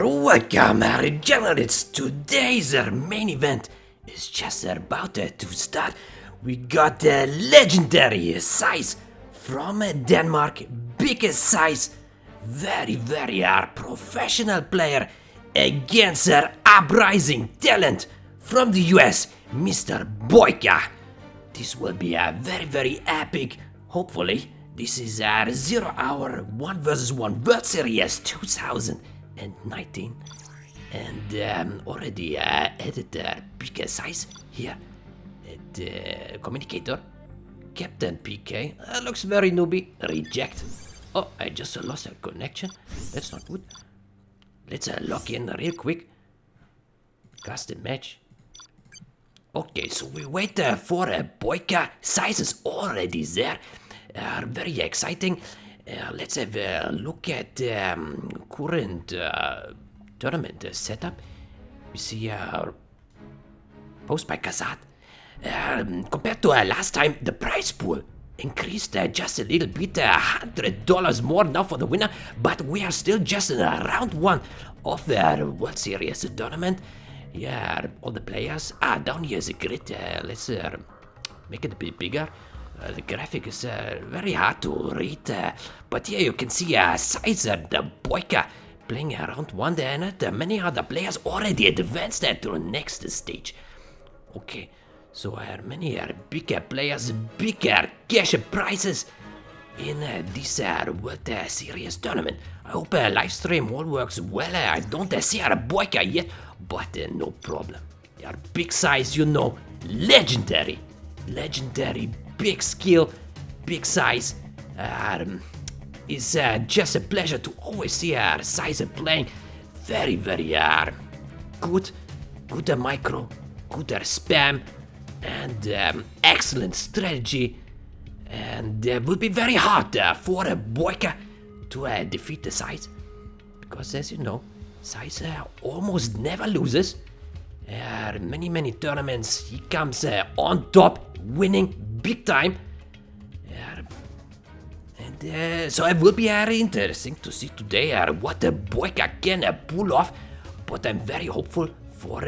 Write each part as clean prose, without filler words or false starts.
Welcome, generals. Today's main event is just about to start. We got the legendary SiZe from Denmark, biggest SiZe, very professional player against our uprising talent from the US, Mr. BoYcaH. This will be a very epic. Hopefully, this is our 0 hour 1 vs 1 World Series 2019, and already added the biggest SiZe here at the communicator. Captain PK looks very newbie. Reject. Oh, I just lost a connection. That's not good. Let's log in real quick. Custom match. Okay, so we wait for BoYcaH. SiZe is already there. Very exciting. Let's have a look at current tournament setup. We see post by Kazat. Compared to last time, the prize pool increased just a little bit, $100 more now for the winner, but we are still just in round 1 of the World Series tournament. Yeah, all the players. Down here is a grid. Let's make it a bit bigger. The graphic is very hard to read, but here you can see SiZe, the BoYcaH, playing around 1 and many other players already advanced to the next stage. Okay, so many bigger players, bigger cash prizes in this World Series tournament. I hope live stream all works well. I don't see BoYcaH yet, but no problem. They are big SiZe, you know, legendary, big skill, big SiZe. It's just a pleasure to always see SiZe playing. Very good micro, good spam, and excellent strategy. And it will be very hard for BoYcaH to defeat the SiZe, because as you know, SiZe almost never loses. Many tournaments he comes on top, winning big time. And so it will be interesting to see today what BoYcaH can pull off, but I'm very hopeful for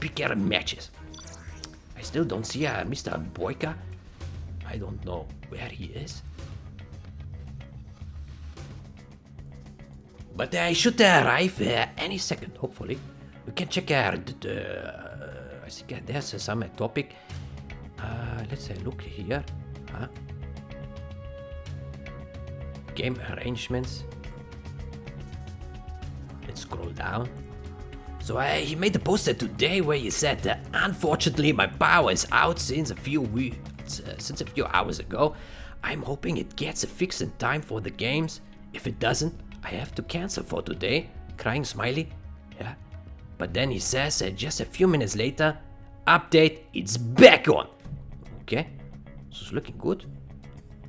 bigger matches. I still don't see Mr. BoYcaH. I don't know where he is. But I should arrive any second, hopefully. We can check I think there's some topic. Let's look here. Game arrangements. Let's scroll down. So he made a poster today where he said, unfortunately my power is out since a few hours ago. I'm hoping it gets fixed in time for the games. If it doesn't, I have to cancel for today. Crying smiley. Yeah. But then he says just a few minutes later, update, it's back on. Okay, so it's looking good.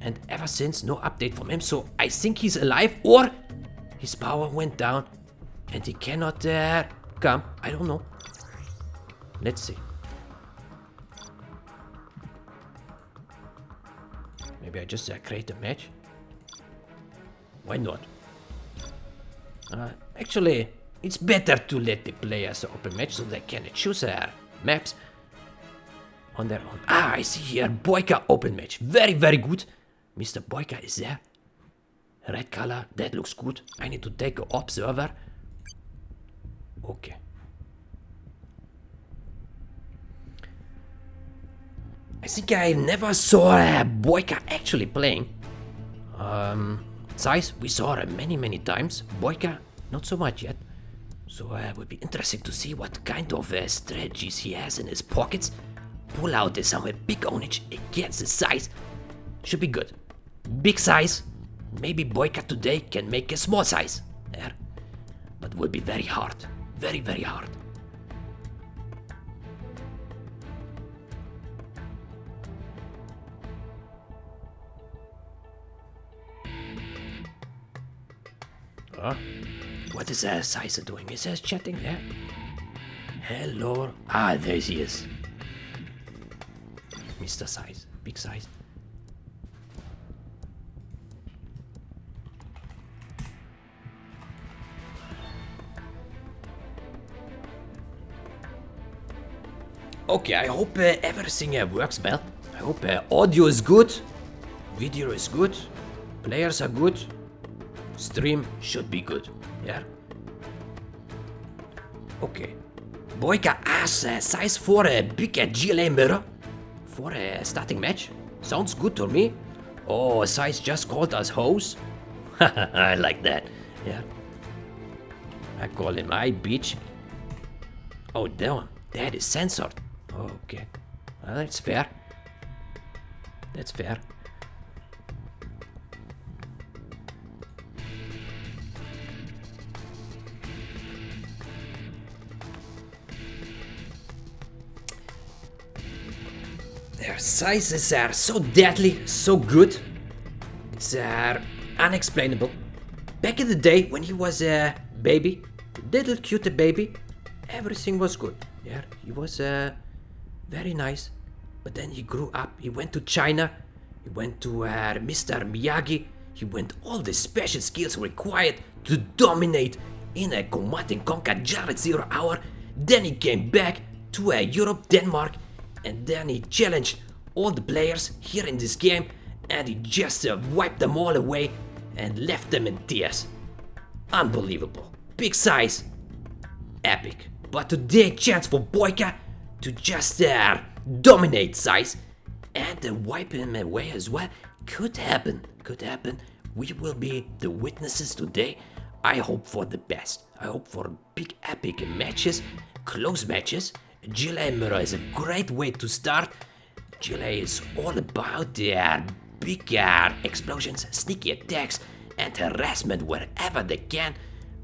And ever since, no update from him, so I think he's alive, or his power went down and he cannot come. I don't know. Let's see. Maybe I just create a match. Why not? Actually, it's better to let the players open match so they can choose maps on their own. I see here BoYcaH open match. Very good. Mr. BoYcaH is there. Red color, that looks good. I need to take an observer. Okay. I think I never saw BoYcaH actually playing. SiZe, we saw many times. BoYcaH, not so much yet. So it would be interesting to see what kind of strategies he has in his pockets. Pull out some big ownage against the SiZe. Should be good. Big SiZe. Maybe BoYcaH today can make a small SiZe there. But will be very hard. Very hard. What is SiZe doing? Is he chatting there? Hello. There he is. Mr. SiZe. Big SiZe. Okay, I hope everything works well. I hope audio is good, video is good, players are good, stream should be good. Yeah. Okay. BoYcaH asks SiZe for a big GLA mirror for a starting match. Sounds good to me. Oh, SiZe just called us hoes. I like that. Yeah. I call him I bitch. Oh damn, that is censored. Okay. Well, that's fair. That's fair. Their sizes are so deadly, so good. It's unexplainable. Back in the day when he was a baby, little cute baby, everything was good. Yeah, he was very nice. But then he grew up, he went to China, he went to Mr. Miyagi, he went all the special skills required to dominate in a Command and Conquer Jared 0 hour. Then he came back to Europe, Denmark, and then he challenged all the players here in this game, and he just wiped them all away and left them in tears. Unbelievable. Big size. Epic. But today, chance for BoYcaH to just dominate SiZe and wipe him away as well. Could happen. Could happen. We will be the witnesses today. I hope for the best. I hope for big epic matches, close matches. GLA mirror is a great way to start. GLA is all about their big explosions, sneaky attacks, and harassment wherever they can.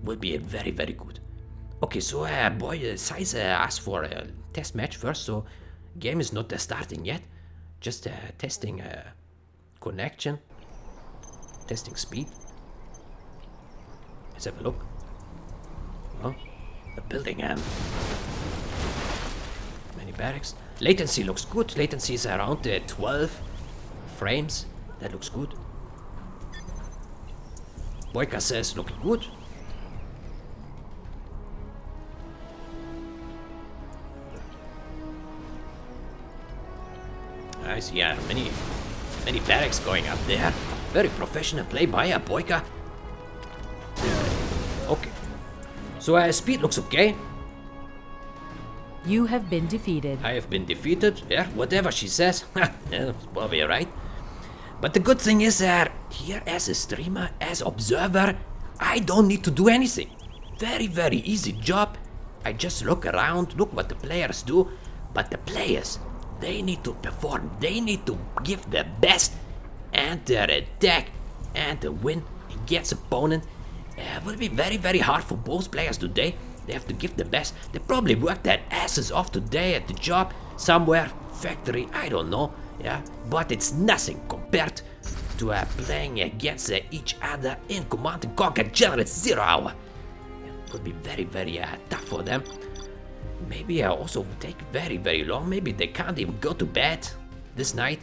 Will be very, very good. Okay, so SiZe asked for a test match first, so game is not starting yet. Just testing connection, testing speed. Let's have a look. Oh, the building many barracks. Latency looks good. Latency is around 12 frames. That looks good. BoYcaH says looking good. I see many barracks going up there. Very professional play by BoYcaH. Okay. So speed looks okay. You have been defeated. I have been defeated. Yeah, whatever she says. Yeah, probably right. But the good thing is that here as a streamer, as observer, I don't need to do anything. Very, very easy job. I just look around, look what the players do. But the players, they need to perform. They need to give their best and their attack and the win against opponent. Will be very, very hard for both players today. They have to give the best. They probably worked their asses off today at the job, somewhere, factory, I don't know. Yeah, but it's nothing compared to playing against each other in Command and Conquer General 0 hour. It would be very, very tough for them. Maybe also take very, very long. Maybe they can't even go to bed this night.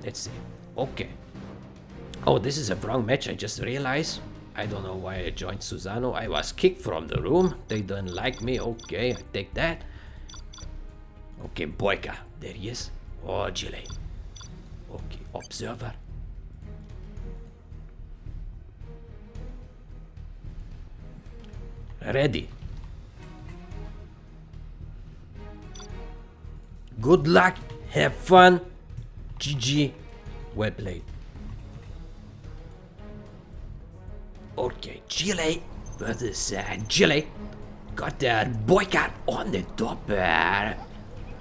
Let's see. Okay. Oh, this is a wrong match, I just realized. I don't know why I joined Susano. I was kicked from the room. They don't like me. Okay, I take that. Okay, BoYcaH. There he is. Oh, GLA. Okay, observer. Ready. Good luck. Have fun. GG. Well played. Okay, GLA versus GLA. Got BoYcaH on the top,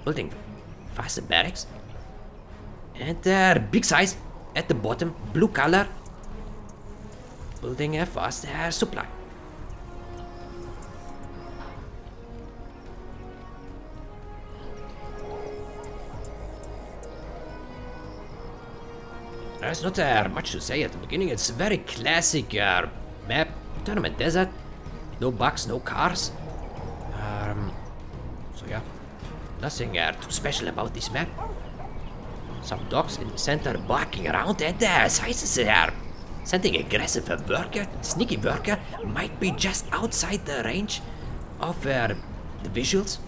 building faster barracks. And big size at the bottom, blue color. Building a fast supply. There's not much to say at the beginning. It's a very classic map, tournament desert. No bugs, no cars. So yeah, nothing too special about this map. Some dogs in the center barking around, and SiZe is sending aggressive worker, sneaky worker, might be just outside the range of the visuals.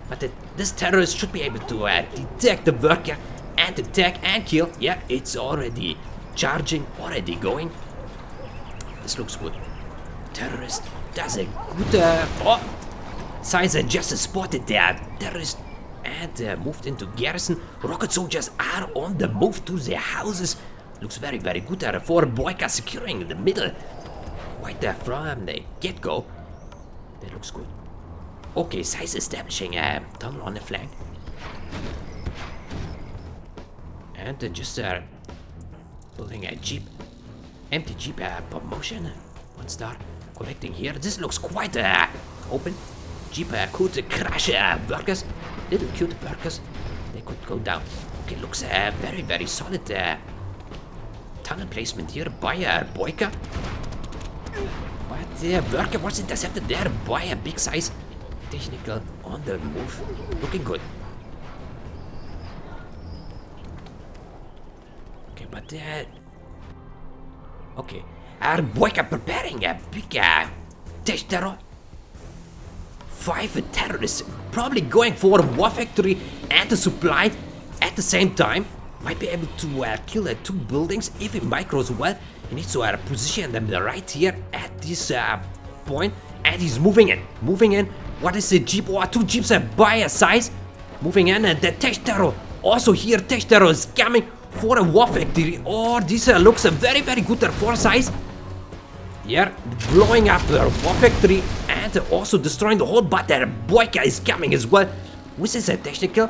But this terrorist should be able to detect the worker and attack and kill. Yeah, it's already charging, already going. This looks good. Terrorist does a good... SiZe just spotted the terrorist and moved into garrison. Rocket soldiers are on the move to their houses. Looks very, very good there for BoYcaH securing the middle. Right there from the get-go. That looks good. Okay, SiZe establishing a tunnel on the flank. And just building a jeep. Empty jeep promotion. 1 star. Collecting here. This looks quite open. Jeep could crash workers. Little cute workers. They could go down. Okay, looks very, very solid tunnel placement here by BoYcaH. But the worker was intercepted there by a big size technical on the move. Looking good. Okay, but okay. Are BoYcaH preparing a big tech terror? 5 terrorists probably going for a war factory and a supply at the same time. Might be able to kill 2 buildings if he micros well. He needs to position them right here at this point. And he's moving in. Moving in. What is the jeep? Oh, 2 jeeps by a size. Moving in. And the tech terror. Also here, tech terror is coming for a war factory. Oh, this looks very, very good for size. Here, blowing up the war factory and also destroying the whole, but their BoYcaH is coming as well. Which is a technical,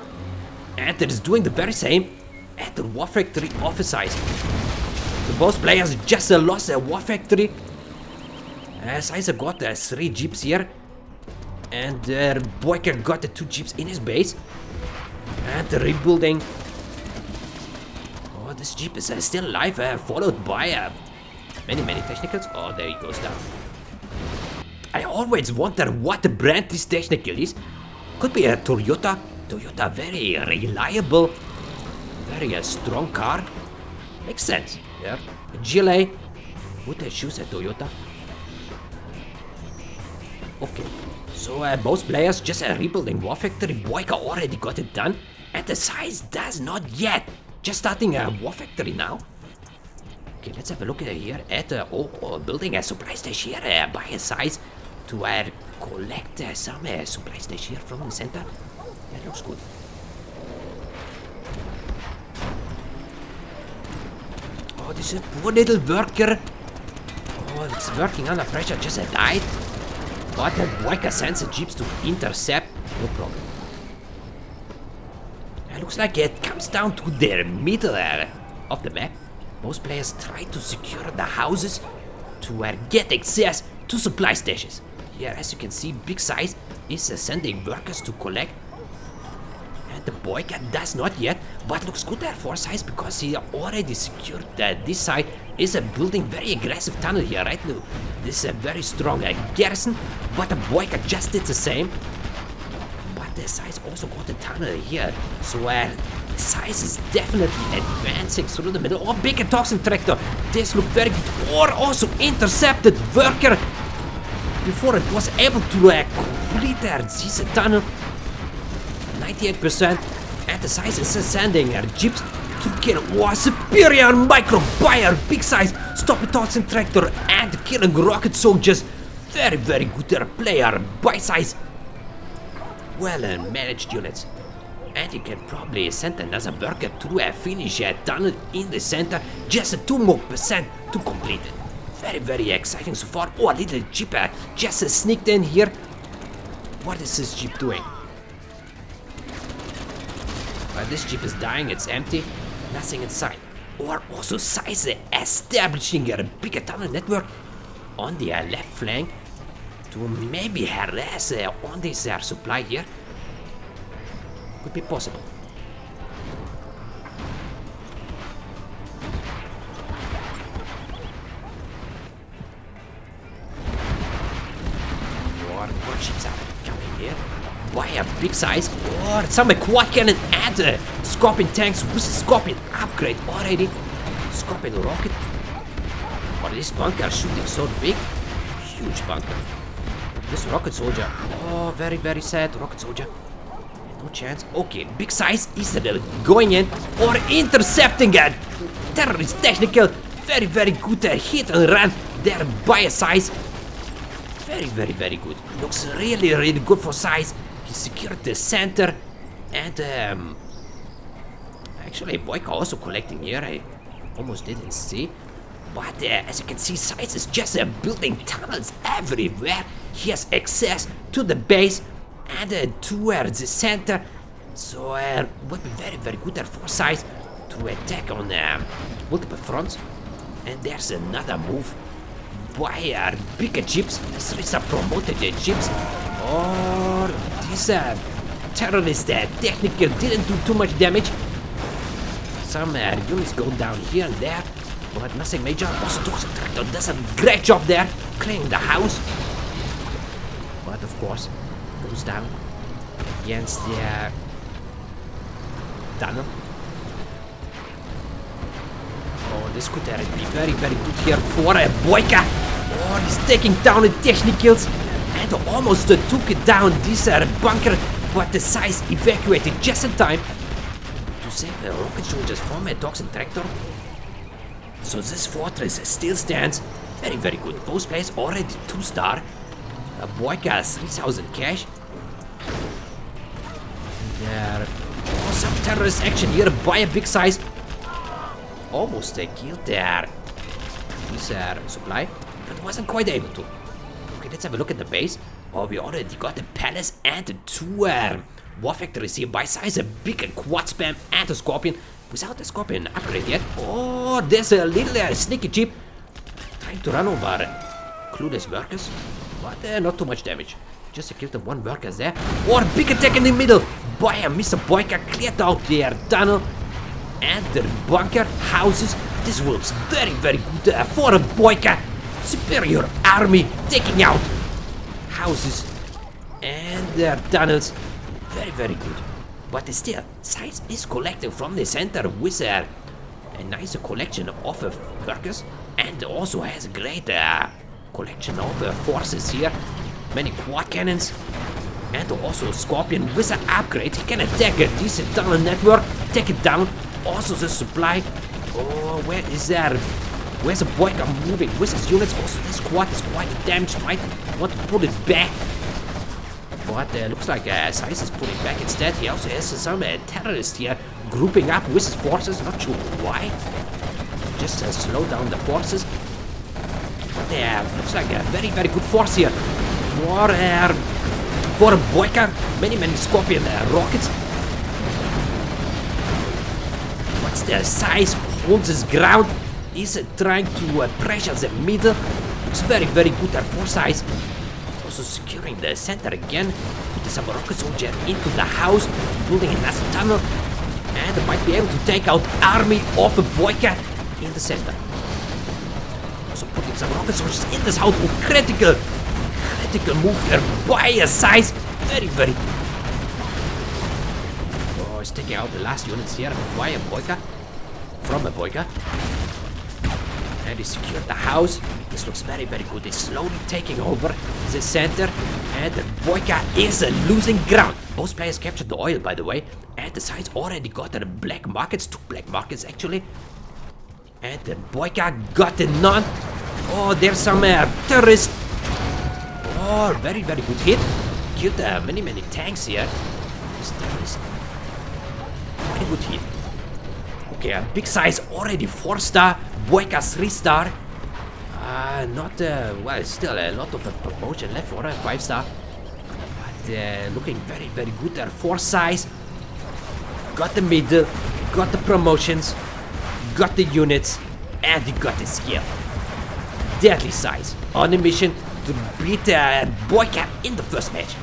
and it is doing the very same at the war factory of a size. So both players just lost their war factory. SiZe got 3 jeeps here, and BoYcaH got the 2 jeeps in his base. And rebuilding. Oh, this jeep is still alive, followed by many technicals. Oh, there he goes down. I always wonder what the brand this technical is. Could be a Toyota. Toyota, very reliable, very strong car. Makes sense. Yeah. A GLA. Would they choose a Toyota? Okay. So both players just rebuilding war factory. BoYcaH already got it done, and the SiZe does not yet. Just starting a war factory now. Okay, let's have a look here at building a supply station here by a SiZe to collect some supply station here from the center. That looks good. Oh, this is a poor little worker. Oh, it's working under pressure, just died. But the BoYcaH sends the jeeps to intercept. No problem. It looks like it comes down to the middle of the map. Most players try to secure the houses to get access to supply stations. Here, as you can see, big size is sending workers to collect. And the BoYcaH does not yet, but looks good there for SiZe because he already secured that this side is building very aggressive tunnel here right now. This is a very strong garrison, but the BoYcaH just did the same. But the SiZe also got a tunnel here, so SiZe is definitely advancing through the middle. Oh, big toxin tractor. This looked very good. Or also intercepted worker before it was able to complete this tunnel. 98%. And the SiZe is sending jeeps to kill. Oh, superior micro buyer. Big size. Stop the toxin tractor and killing rocket soldiers. Very, very good player by SiZe. Well managed units. And you can probably send another worker to finish a tunnel in the center. Just 2% more to complete it. Very, very exciting so far. Oh, a little jeep just sneaked in here. What is this jeep doing? This jeep is dying, it's empty. Nothing inside. Or also SiZe establishing a bigger tunnel network on the left flank to maybe harass on this supply here. Could be possible. More ships are coming here. By a big size. Or some quad cannon and Scorpion tanks with Scorpion upgrade already. Scorpion rocket. But this bunker shooting so big. Huge bunker. This rocket soldier. Oh, very, very sad. Rocket soldier. No chance. Okay, big size is going in or intercepting a terrorist technical. Very, very good hit and run there by SiZe. Very, very, very good. Looks really, really good for SiZe. He secured the center. And actually, BoYcaH also collecting here. I almost didn't see. But as you can see, SiZe is just building tunnels everywhere. He has access to the base and towards the center. So would be very, very good for SiZe to attack on multiple fronts. And there's another move by bigger jeeps. These are promoted jeeps. Or these terrorist technical didn't do too much damage. Some units go down here and there, but nothing major. Also, Toxic Tractor does a great job there, clearing the house. But of course, goes down against the tunnel. Oh, this could be very, very good here for BoYcaH. Oh, he's taking down the technicals and almost took it down this bunker, but the SiZe evacuated just in time to save the rocket soldiers from a Toxic Tractor. So this fortress still stands. Very, very good. Both players already 2-star. BoYcaH 3000 cash. There. Oh, some terrorist action here by a big size. Almost killed their supply, but wasn't quite able to. Okay, let's have a look at the base. Oh, we already got a palace and 2 war factories here by SiZe. A big quad spam and a scorpion. Without the scorpion upgrade yet. Oh, there's a little sneaky jeep trying to run over clueless workers, but not too much damage. Just killed the 1 worker there. Or big attack in the middle by Mr. BoYcaH. Cleared out their tunnel and the bunker houses. This works very, very good for BoYcaH. Superior army taking out houses and their tunnels. Very, very good. But still, SiZe is collecting from the center with a nice collection of workers, and also has a great collection of forces here. Many quad cannons, and also Scorpion with an upgrade. He can attack this tunnel network, take it down. Also the supply. Oh, where is that? Where's the BoYcaH moving with his units? Also, this quad is quite damaged. Might want to pull it back. But looks like SiZe is pulling back instead. He also has some terrorists here grouping up with his forces. Not sure why. Just slow down the forces. But looks like a very, very good force here for BoYcaH. Many, many Scorpion rockets. But still, SiZe holds his ground. He's trying to pressure the middle. Looks very, very good for SiZe. Also securing the center again. Put some rocket soldier into the house, building another tunnel, and might be able to take out army of BoYcaH in the center. Also putting some rocket soldiers in this house. Critical move here by SiZe. Very, very. Oh, he's taking out the last units here by BoYcaH. From BoYcaH. And he secured the house. This looks very, very good. He's slowly taking over the center. And BoYcaH is losing ground. Both players captured the oil, by the way. And the SiZe already got the black markets. 2 black markets, actually. And BoYcaH got the none. Oh, there's some terrorists. Oh, very, very good hit. Killed many, many tanks here. This terrorist. Very good hit. Okay, a big SiZe already 4-star. BoYcaH 3-star. Not well, still a lot of promotion left for a 5-star. But looking very, very good there for SiZe. Got the middle, got the promotions, got the units, and you got the skill. Deadly SiZe on a mission to beat BoYcaH in the first match.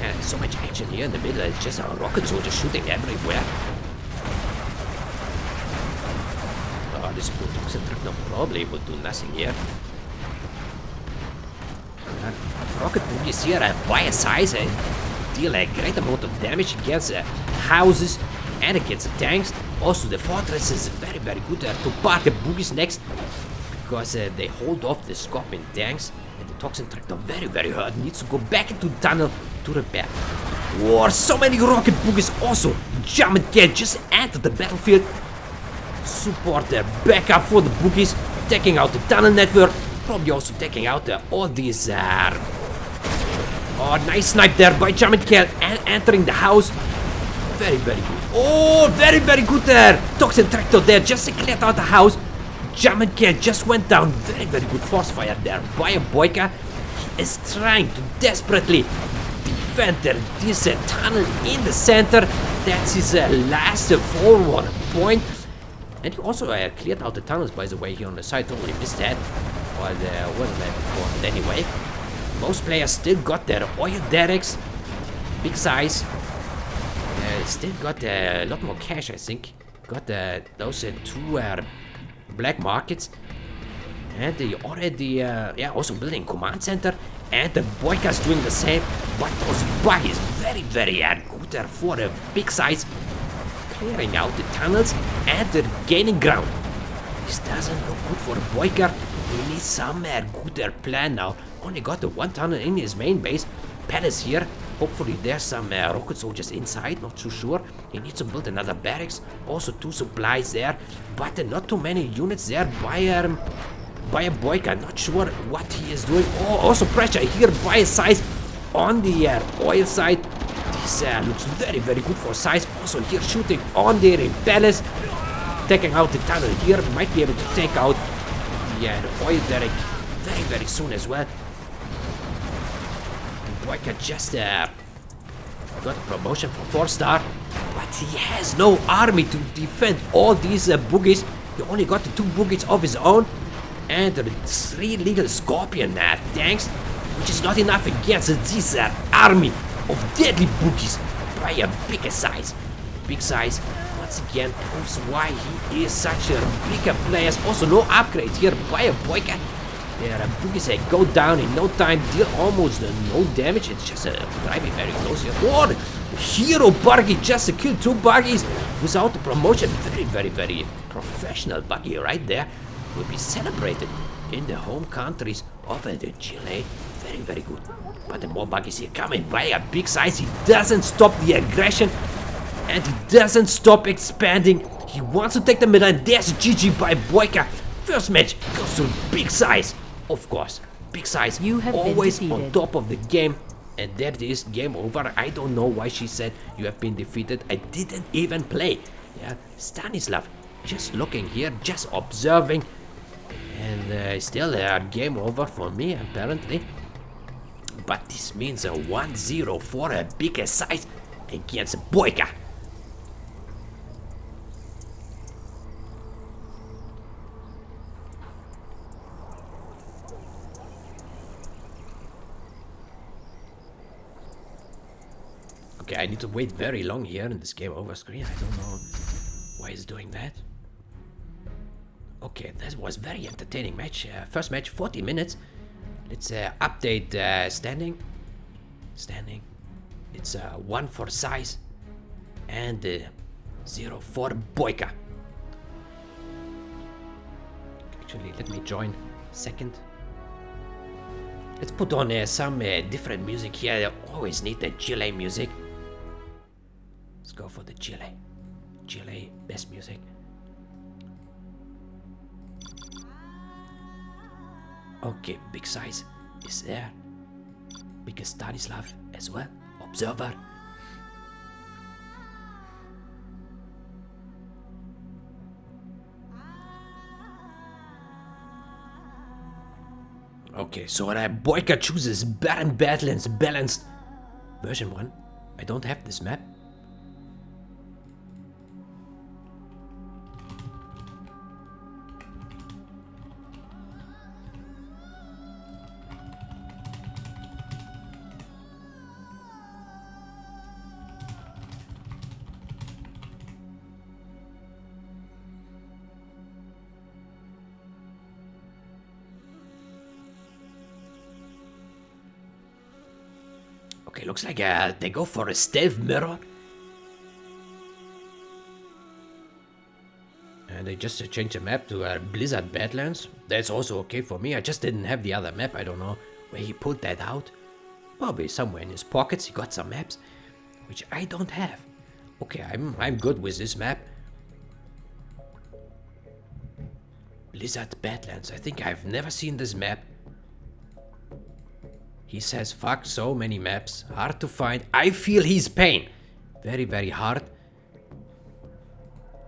And so much action here in the middle. It's just a rocket soldier shooting everywhere. Oh, this Toxic Tractor probably will do nothing here. Rocket boogies here by SiZe deal a great amount of damage against houses and against tanks. Also, the fortress is very, very good to park the boogies next, because they hold off the Scorpion tanks, and the Toxin Tractor very hurt, needs to go back into the tunnel to repair. Whoa, so many rocket boogies also. German cat just entered the battlefield. Support their backup for the boogies, taking out the tunnel network, probably also taking out all these. Oh, nice snipe there by German cat and entering the house. Very good. Oh, very good there. Toxin Tractor there just cleared out the house. German cat just went down. Very good force fire there by a BoYcaH. He is trying to desperately defend this tunnel in the center. That's his last forward point. And he also cleared out the tunnels, by the way, here on the side. Totally missed that. But wasn't that important anyway. Most players still got their oil derricks. Big size. Still got a lot more cash, I think. Got those two black markets. And they already, also building command center. And the BoYcaH's doing the same. But those buggies, very good for a big size. Clearing out the tunnels and they're gaining ground. This doesn't look good for the BoYcaH. He needs some good plan now. Only got the one tunnel in his main base. Palace here. Hopefully there's some rocket soldiers inside, not too sure. He needs to build another barracks. Also 2 supplies there. But not too many units there by a BoYcaH. Not sure what he is doing. Oh, also pressure here by SiZe on the oil side. This looks very good for SiZe. Also here shooting on the palace. Taking out the tunnel here. Might be able to take out the oil derrick very soon as well. BoYcaH just got a promotion for 4-star, but he has no army to defend all these boogies. He only got the 2 boogies of his own and the 3 little Scorpion tanks, which is not enough against this army of deadly boogies by a bigger size. Big size once again proves why he is such a bigger player. Also no upgrade here by a BoYcaH. Their boogies go down in no time, deal almost no damage. It's just driving very close here. Oh, hero buggy just killed 2 buggies without the promotion. Very professional buggy right there. Will be celebrated in the home countries of the Chile. Very good. But the more buggies here coming by a big size. He doesn't stop the aggression and he doesn't stop expanding. He wants to take the middle, and there's a GG by BoYcaH. First match goes to big size. Of course, big size, you have always on top of the game. And that is game over. I don't know why she said you have been defeated. I didn't even play. Yeah, Stanislav just looking here, just observing. And still game over for me, apparently. But this means a 1-0 for a bigger size against BoYcaH. Okay, I need to wait very long here in this game over screen. I don't know why it's doing that. Okay, this was very entertaining match. First match, 40 minutes. Let's update standing. It's 1 for SiZe and 0 for BoYcaH. Actually, let me join second. Let's put on some different music here. I always need the Chile music. Let's go for the Chile best music. Okay, big size is there. Big Stanislav as well. Observer. Okay, so BoYcaH chooses Baron Badlands Balanced version 1. I don't have this map. Okay, looks like they go for a stealth mirror. And they just changed the map to Blizzard Badlands. That's also okay for me. I just didn't have the other map. I don't know where he pulled that out. Probably somewhere in his pockets he got some maps, which I don't have. Okay, I'm good with this map. Blizzard Badlands. I think I've never seen this map. He says, fuck, so many maps. Hard to find. I feel his pain. Very, very hard.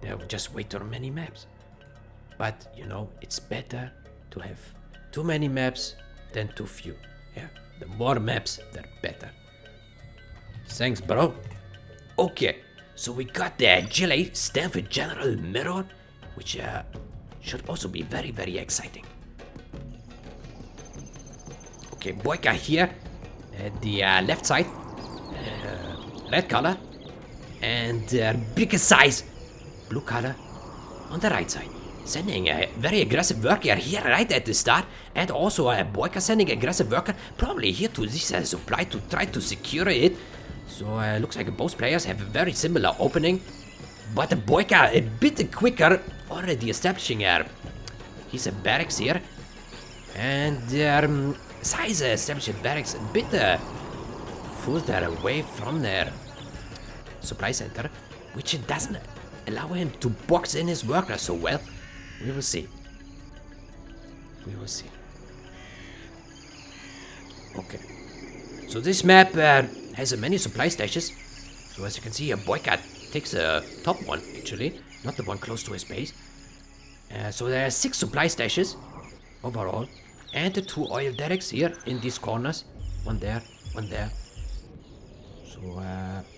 There were just way too many maps. But, you know, it's better to have too many maps than too few. Yeah, the more maps, the better. Thanks, bro. Okay, so we got the Gillette Stanford General Mirror, which should also be very, very exciting. Okay, BoYcaH here at the left side, red color, and bigger size, blue color on the right side. Sending a very aggressive worker here right at the start, and also BoYcaH sending aggressive worker probably here to this supply to try to secure it. So looks like both players have a very similar opening, but BoYcaH a bit quicker, already establishing his barracks here, and SiZe established barracks a bit further away from their supply center, which doesn't allow him to box in his workers so well. We will see. We will see. Okay. So this map has many supply stashes. So as you can see here, BoYcaH takes the top one actually, not the one close to his base. So there are 6 supply stashes overall, and the 2 oil derricks here in these corners. One there, one there. So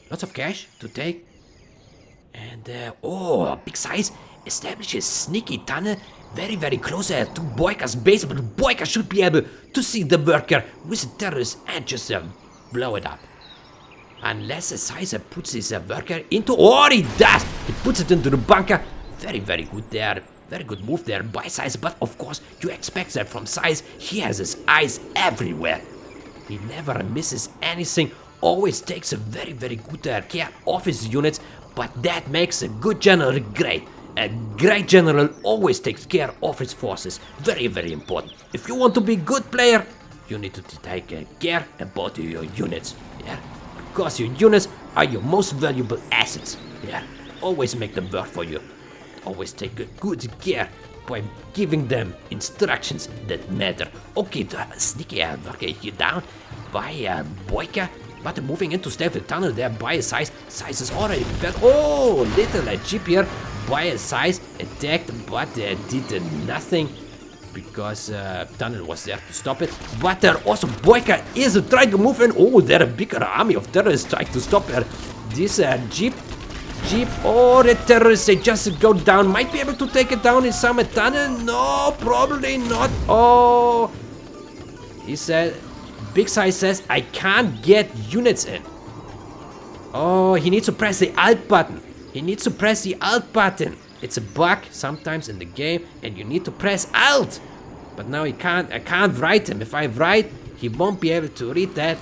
lots of cash to take. And oh, big size establishes sneaky tunnel very, very close to BoYcaH's base, but BoYcaH should be able to see the worker with the terrorists and just blow it up. Unless SiZe puts his worker into... Oh, he does! He puts it into the bunker. Very, very good there. Very good move there by SiZe, but of course you expect that from SiZe. He has his eyes everywhere. He never misses anything. Always takes a very, very good care of his units, but that makes a good general great. A great general always takes care of his forces. Very, very important. If you want to be a good player, you need to take care about your units. Yeah, because your units are your most valuable assets. Yeah, always make them work for you. Always take good care by giving them instructions that matter. Okay, the sneaky worker here down by BoYcaH, but moving into Stanford Tunnel there by SiZe. SiZe is already prepared. Oh, little jeep here by SiZe attacked, but did nothing because Tunnel was there to stop it. But also BoYcaH is trying to move in. Oh, there a bigger army of terrorists trying to stop this jeep. Oh, the terrorists, they just go down. Might be able to take it down in some tunnel. No, probably not. Oh, he said, Big Size says, I can't get units in. Oh, he needs to press the Alt button. He needs to press the Alt button. It's a bug sometimes in the game, and you need to press Alt. But now he can't. I can't write him. If I write, he won't be able to read that.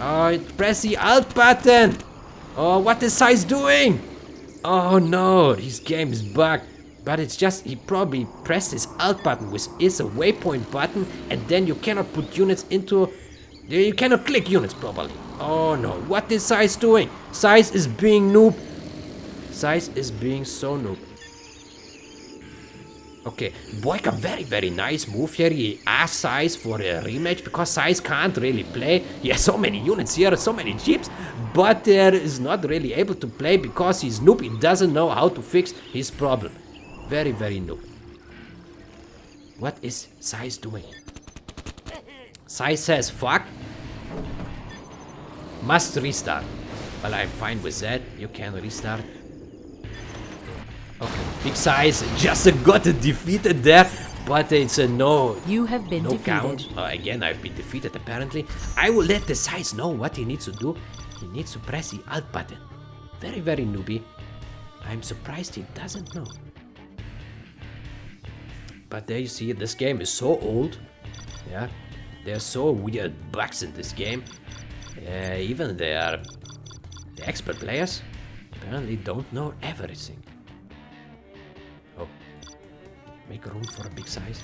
Oh, press the Alt button. Oh, what is SiZe doing? Oh no, his game is bugged. But it's just, he probably pressed his Alt button, which is a waypoint button, and then you cannot put units into... You cannot click units properly. Oh no, what is SiZe doing? SiZe is being noob. SiZe is being so noob. Okay, BoYcaH, very, very nice move here. He asked SiZe for a rematch because SiZe can't really play. He has so many units here, so many jeeps, but is not really able to play because he's noob. He doesn't know how to fix his problem. Very, very noob. What is SiZe doing? SiZe says, fuck. Must restart. Well, I'm fine with that. You can restart. Okay, Big SiZe just got defeated there, but it's a no. You have been defeated. Count. Again, I've been defeated apparently. I will let the SiZe know what he needs to do. He needs to press the Alt button. Very, very newbie. I'm surprised he doesn't know. But there you see, this game is so old. Yeah, there's so weird bugs in this game. Even the expert players apparently don't know everything. Make room for a big size.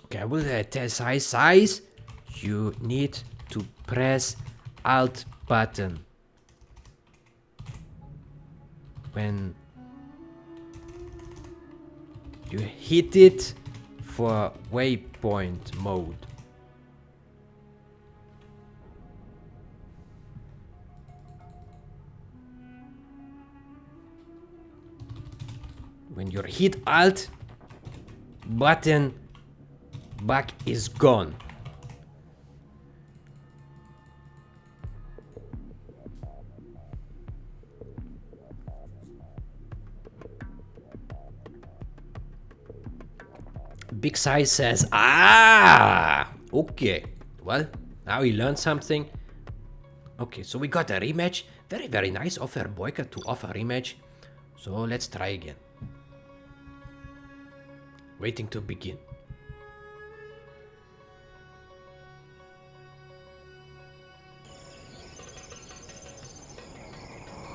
Okay, I will tell SiZe, you need to press Alt button when you hit it for waypoint mode. When you hit Alt button, bug is gone. Big Size says, okay. Well, now we learned something. Okay, so we got a rematch. Very, very nice offer, BoYcaH, to offer a rematch. So let's try again. Waiting to begin.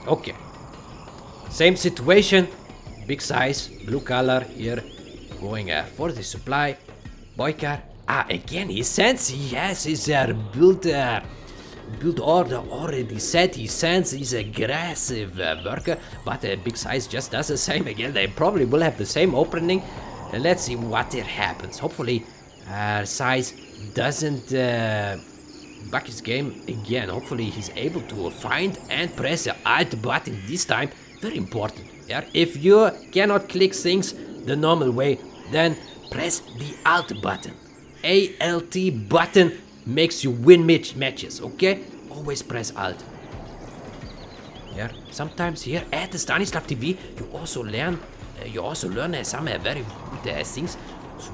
Okay. Same situation. Big size, blue color here. Going for the supply. BoYcaH. Again, he sends. He has his build order already set. He sends his aggressive worker. But Big Size just does the same again. They probably will have the same opening. Let's see what it happens. Hopefully, Size doesn't bug his game again. Hopefully, he's able to find and press the Alt button this time. Very important. Yeah? If you cannot click things the normal way, then press the Alt button. ALT button makes you win matches, okay? Always press Alt. Yeah, sometimes here at the Stanislav TV, you also learn some very good things. So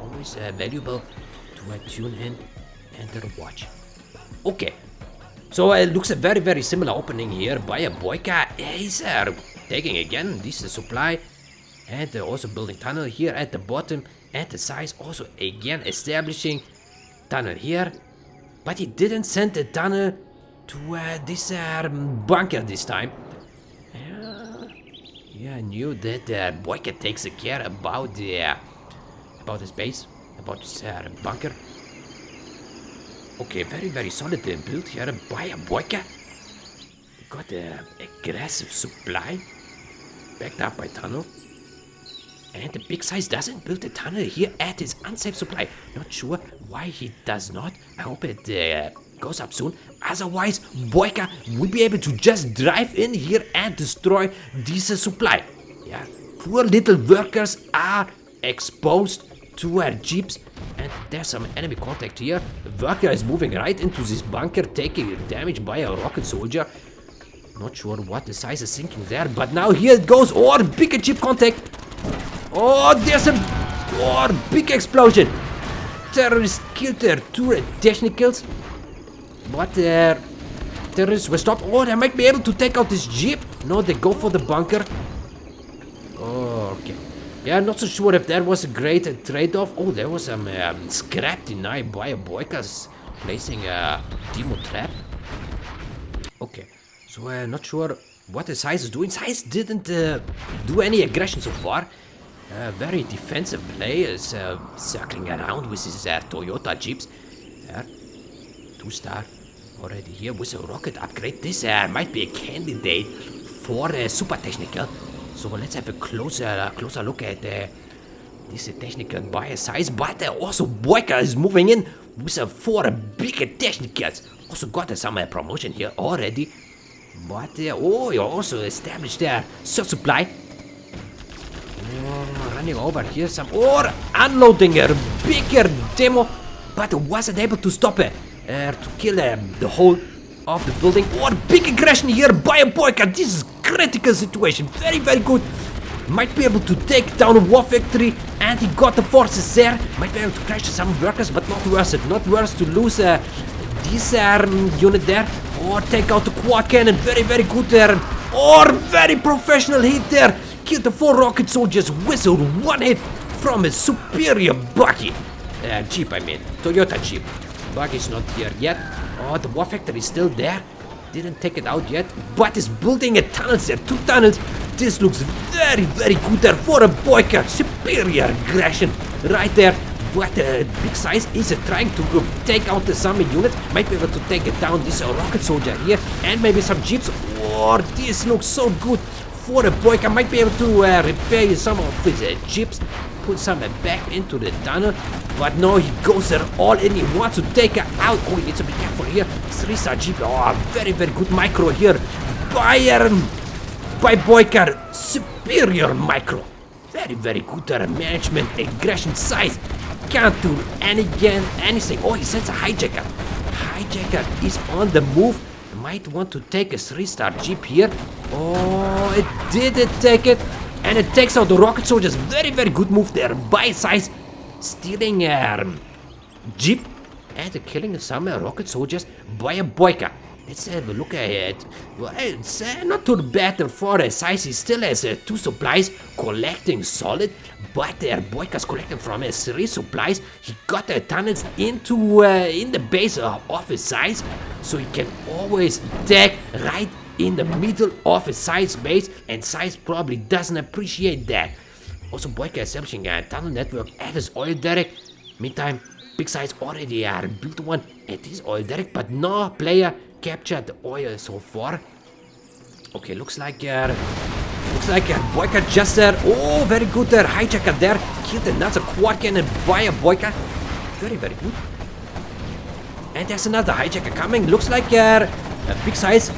always valuable to tune in and watch. Okay, so it looks a very, very similar opening here by a BoYcaH. He's taking again this supply and also building tunnel here at the bottom, and the SiZe also again establishing tunnel here, but he didn't send the tunnel to this bunker this time. Yeah, I knew that BoYcaH takes care about his base, about this bunker. Okay, very, very solid build here by a BoYcaH. We got an aggressive supply, backed up by tunnel. And the Big Size doesn't build a tunnel here at his unsafe supply. Not sure why he does not. I hope it goes up soon. Otherwise, BoYcaH will be able to just drive in here and destroy this supply. Yeah, poor little workers are exposed to jeeps. And there's some enemy contact here. The worker is moving right into this bunker, taking damage by a rocket soldier. Not sure what the SiZe is thinking there, but now here it goes. Oh, bigger jeep contact. Oh, there's a big explosion. Terrorists killed their two technicals, but their terrorists were stopped. Oh, they might be able to take out this jeep. No, they go for the bunker. Oh, okay. Yeah, not so sure if that was a great trade-off. Oh, there was some scrap denied by a BoYcaH placing a demo trap. Okay, so not sure what the SiZe is doing. SiZe didn't do any aggression so far. Very defensive play, is circling around with his Toyota jeeps. 2-star already here with a rocket upgrade. This might be a candidate for a super technical. So let's have a closer look at this technical by a SiZe. But also BoYcaH is moving in with 4 bigger technicals. Also got some promotion here already. But oh, you also established their supply. Oh, running over here some, or unloading a bigger demo, but wasn't able to stop it to kill the whole of the building. Or big aggression here by a BoYcaH. This is critical situation. Very, very good. Might be able to take down a war factory, and he got the forces there. Might be able to crash some workers, but not worth it. Not worth to lose this unit there. Or take out the quad cannon. Very, very good there. Or very professional hit there. killed the 4 rocket soldiers, whistled 1 hit from his superior buggy. Jeep, I mean. Toyota Jeep. Buggy's not here yet. Oh, the war factory is still there. Didn't take it out yet, but is building a tunnel there. 2 tunnels. This looks very, very good there for a BoYcaH. Superior aggression right there. But BoYcaH is trying to take out the summon unit. Might be able to take it down. This rocket soldier here. And maybe some jeeps. Oh, this looks so good for a BoYcaH. Might be able to repair some of his jeeps. Put some back into the tunnel. But no, he goes there all in. He wants to take her out. Oh, he needs to be careful here. 3-star jeep. Oh, very, very good micro here. By BoYcaH. Superior micro. Very, very good management, aggression, size. Can't do anything. Oh, he sends a hijacker. Hijacker is on the move. Might want to take a 3-star jeep here. Oh, it didn't take it. And it takes out the rocket soldiers. Very, very good move there by SiZe. Stealing jeep and killing some rocket soldiers by a BoYcaH. Let's have a look at it. Well, it's not too bad for SiZe. He still has 2 supplies collecting solid, but BoYcaH's collecting from 3 supplies. He got the tunnels into in the base of his SiZe, so he can always attack right in the middle of his SiZe base, and SiZe probably doesn't appreciate that. Also, BoYcaH establishing a tunnel network at his oil derrick. Meantime, BoYcaH already built one at his oil derrick, but no player captured the oil so far. Okay, looks like BoYcaH just there. Oh, very good there. Hijacker there. Killed another quad cannon by a BoYcaH. Very, very good. And there's another hijacker coming. Looks like BoYcaH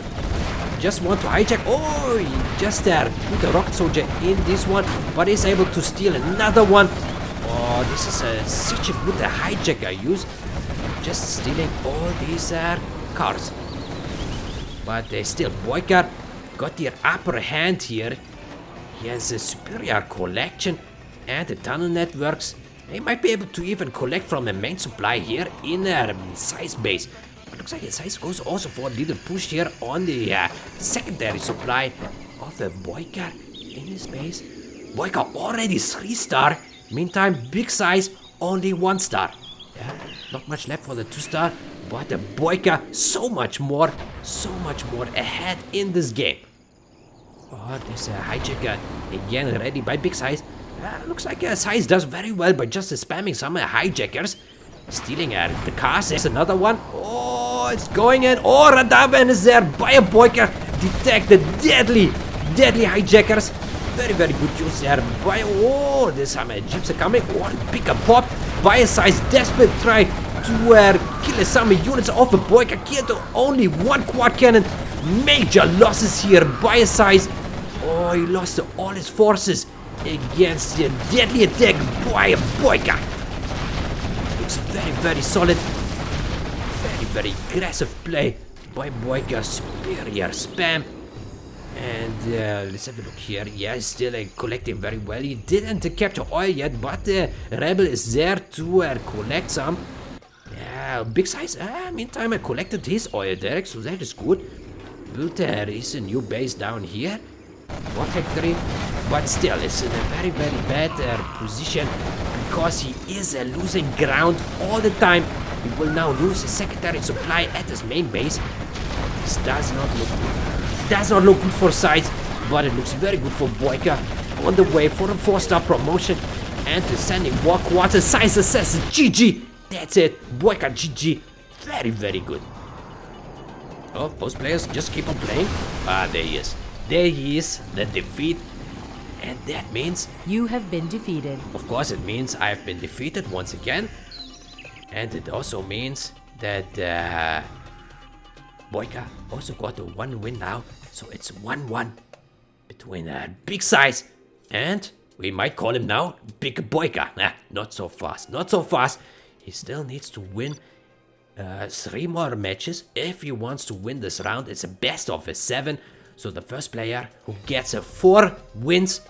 just want to hijack. Oh, he just put a rocket soldier in this one, but is able to steal another one. Oh, this is such a good hijacker use. Just stealing all these cars. But still, BoYcaH got the upper hand here. He has a superior collection and the tunnel networks. They might be able to even collect from the main supply here in SiZe base. But looks like SiZe goes also for a little push here on the secondary supply of the BoYcaH in his base. BoYcaH already 3-star. Meantime, BoYcaH only 1-star. Yeah, not much left for the 2-star. But the BoYcaH so much more ahead in this game. Oh, there's a hijacker again ready by BoYcaH. Looks like SiZe does very well by just spamming some hijackers. Stealing the cars. There's another one. Oh, it's going in. Oh, Radavan is there by a BoYcaH. Detect the deadly hijackers. Very, very good use there by. Oh, there's some jeeps are coming. Oh, pick a pop by a SiZe. Desperate try to kill some units of a BoYcaH. Killed only 1 quad cannon. Major losses here by a SiZe. Oh, he lost all his forces against the deadly attack by a BoYcaH. Looks very, very solid. Very, very aggressive play by BoYcaH. Superior spam. And let's have a look here. Yeah, he's still collecting very well. He didn't capture oil yet, but Rebel is there to collect some. Yeah, BoYcaH. Meantime, I collected his oil derrick, so that is good. Built is a new base down here. War factory, but still, it's in a very, very bad position because he is losing ground all the time. He will now lose his secondary supply at his main base. This does not look good. Does not look good for SiZe, but it looks very good for BoYcaH. On the way for a 4-star promotion and to sending war quarters. SiZe assassin GG. That's it. BoYcaH GG. Very, very good. Oh, both players just keep on playing. Ah, there he is. There he is, the defeat. And that means you have been defeated. Of course, it means I have been defeated once again. And it also means that BoYcaH also got a 1 win now. So it's 1-1 between BoYcaH and we might call him now Big BoYcaH. Nah, not so fast. Not so fast. He still needs to win 3 more matches. If he wants to win this round, it's a best of 7. So the first player who gets 4 wins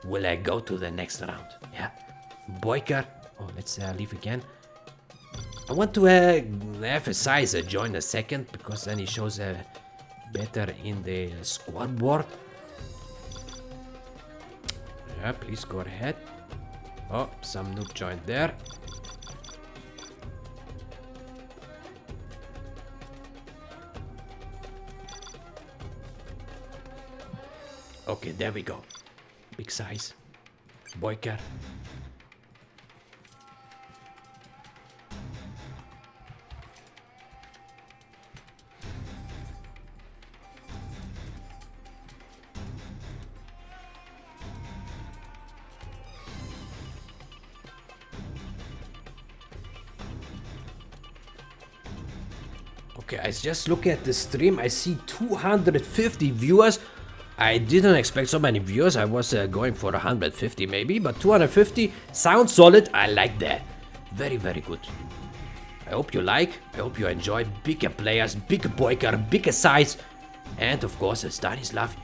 will go to the next round. Yeah, BoYcaH. Oh, let's leave again. I want to have SiZe join a second because then he shows better in the scoreboard. Yeah, please go ahead. Oh, some noob joined there. Okay, there we go. Big size. BoYcaH. Okay, I just look at the stream. I see 250 viewers. I didn't expect so many viewers. I was going for 150 maybe, but 250 sounds solid. I like that. Very, very good. I hope you like. I hope you enjoy. Bigger players, bigger BoYcaH, bigger size. And of course, Stanislav,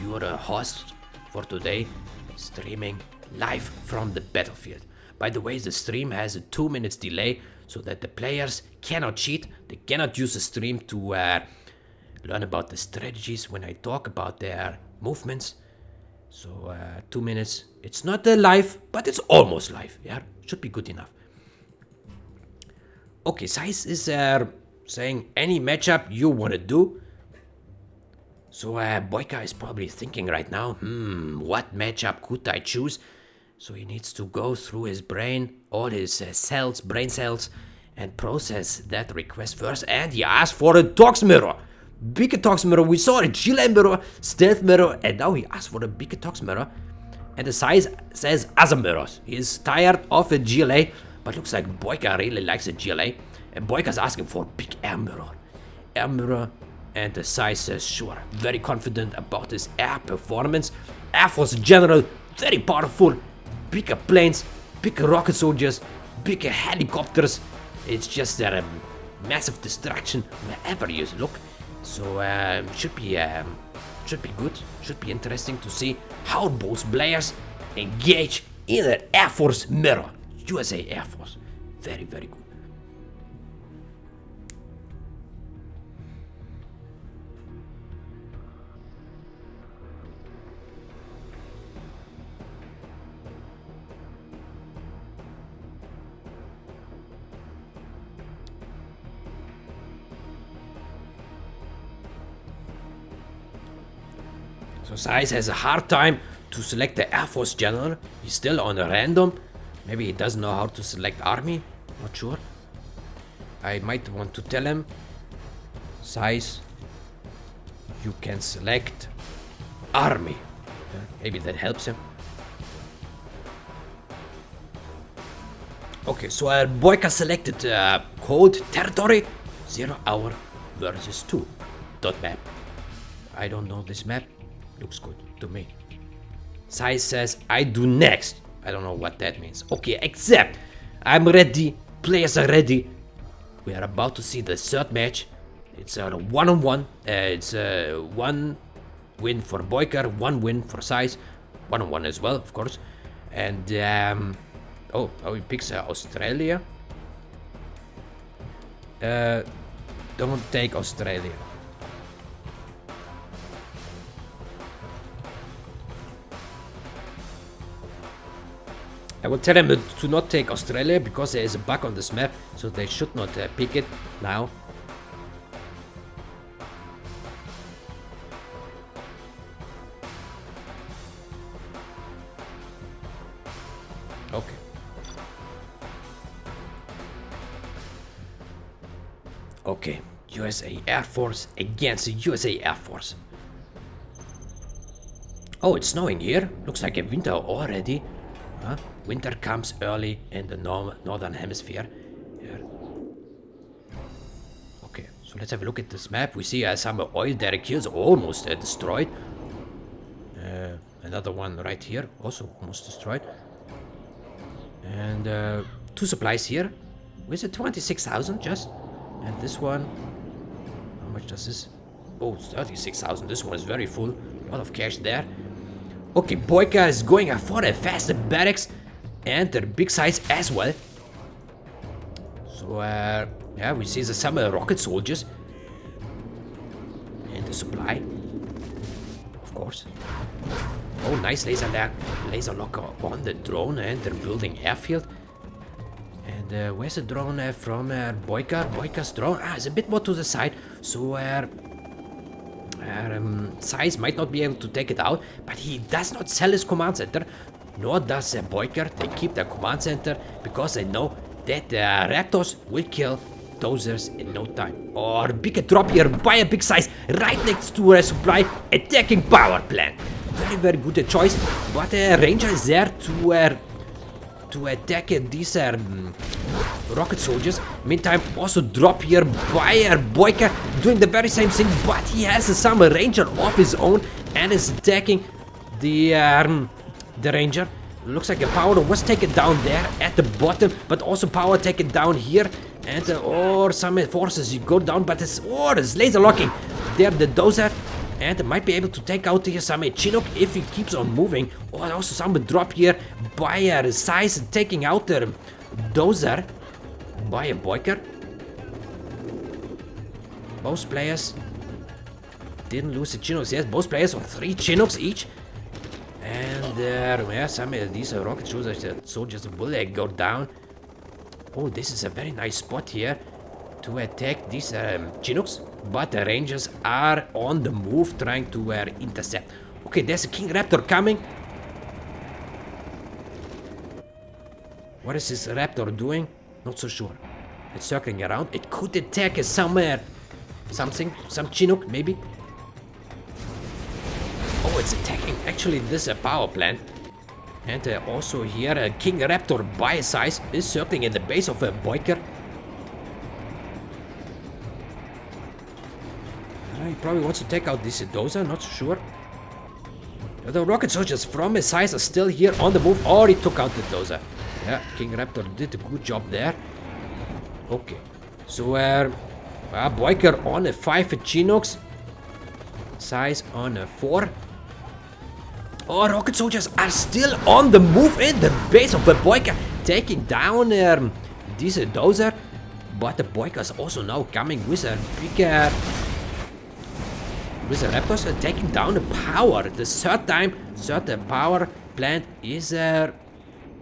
you're a host for today, streaming live from the battlefield. By the way, the stream has a 2 minutes delay, so that the players cannot cheat. They cannot use the stream to learn about the strategies when I talk about their movements. So 2 minutes. It's not live, but it's almost live. Yeah, should be good enough. Okay, SiZe is saying any matchup you want to do. So BoYcaH is probably thinking right now, what matchup could I choose? So he needs to go through his brain, all his cells, brain cells, and process that request first. And he asked for a Tox mirror. Bigger Tox mirror. We saw a GLA mirror, stealth mirror, and now he asked for a bigger Tox mirror. And the SiZe says other mirrors. He is tired of a GLA, but looks like BoYcaH really likes a GLA. And BoYcaH is asking for a big air mirror. Air mirror. And the SiZe says sure. Very confident about his air performance. Air Force General, very powerful. Bigger planes, bigger rocket soldiers, bigger helicopters. It's just a massive destruction wherever you look. So should be good. Should be interesting to see how both players engage in an Air Force mirror. USA Air Force. Very, very good. So SiZe has a hard time to select the Air Force General. He's still on a random. Maybe he doesn't know how to select army. Not sure. I might want to tell him, SiZe, you can select army. Maybe that helps him. Okay, so BoYcaH selected cold territory, 0 hour versus 2 dot map. I don't know this map. Looks good to me. SiZe says, I do next. I don't know what that means. Okay, except I'm ready. Players are ready. We are about to see the third match. It's a one-on-one. It's one win for BoYcaH, one win for SiZe. One-on-one as well, of course. And, oh, he picks Australia. Don't take Australia. I will tell them to not take Australia because there is a bug on this map, so they should not pick it now. Okay. Okay, USA Air Force against the USA Air Force. Oh, it's snowing here. Looks like a winter already. Huh? Winter comes early in the northern hemisphere. Yeah. Okay, so let's have a look at this map. We see some oil derrick here is almost destroyed. Another one right here, also almost destroyed. And 2 supplies here. With a 26,000 just. And this one, how much does this? Oh, 36,000. This one is very full. A lot of cash there. Okay, BoYcaH is going for a faster barracks and the big size as well. So, yeah, we see some rocket soldiers. And the supply. Of course. Oh, nice laser locker on the drone, and they're building airfield. And where's the drone from BoYcaH? BoYcaH's drone? It's a bit more to the side, so SiZe might not be able to take it out, but he does not sell his command center, nor does BoYcaH. They keep their command center because they know that the Raptors will kill dozers in no time. Or big drop here by a big SiZe right next to a supply attacking power plant. Very good choice, but Ranger is there to attack these rocket soldiers. Meantime, also drop here by BoYcaH doing the very same thing, but he has some Ranger of his own and is attacking the Ranger. Looks like a power was taken down there at the bottom, but also power taken down here, and or some forces go down, but it's laser locking there the dozer, and might be able to take out here some Chinook if he keeps on moving. Or also some drop here by SiZe taking out the dozer by a BoYcaH. Both players didn't lose the Chinooks. Yes, both players on 3 Chinooks each. And yeah, some of these rocket soldiers will go down. Oh, this is a very nice spot here to attack these Chinooks, but the Rangers are on the move trying to intercept. Okay, there's a King Raptor coming. What is this Raptor doing? Not so sure. It's circling around. It could attack somewhere. Some Chinook maybe. Oh, it's attacking actually this power plant. And also here King Raptor by SiZe is circling in the base of BoYcaH. He probably wants to take out this dozer, not sure. The rocket soldiers from SiZe are still here on the move. Already took out the dozer. Yeah, King Raptor did a good job there. Okay, so BoYcaH on 5 Chinooks, SiZe on 4. Oh, rocket soldiers are still on the move in the base of the BoYcaH, taking down this dozer. But the BoYcaH is also now coming with a big with the Raptors taking down the power. The third power plant is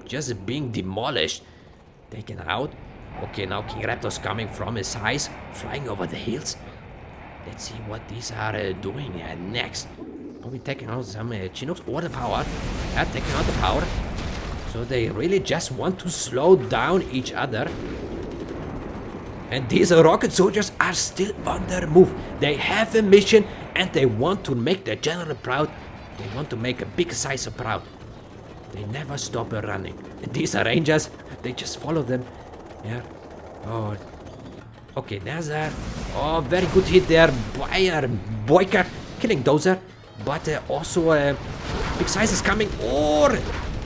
just being demolished, taken out. Okay, now King Raptor's coming from his SiZe, flying over the hills. Let's see what these are doing next. Probably taking out some Chinooks or the power. Yeah, taking out the power. So they really just want to slow down each other. And these rocket soldiers are still on their move. They have a mission and they want to make their general proud. They want to make a big SiZe proud. They never stop running. And these are Rangers. They just follow them. Yeah. Oh. Okay, there's a very good hit there by BoYcaH, killing dozer. But also big SiZe is coming. Or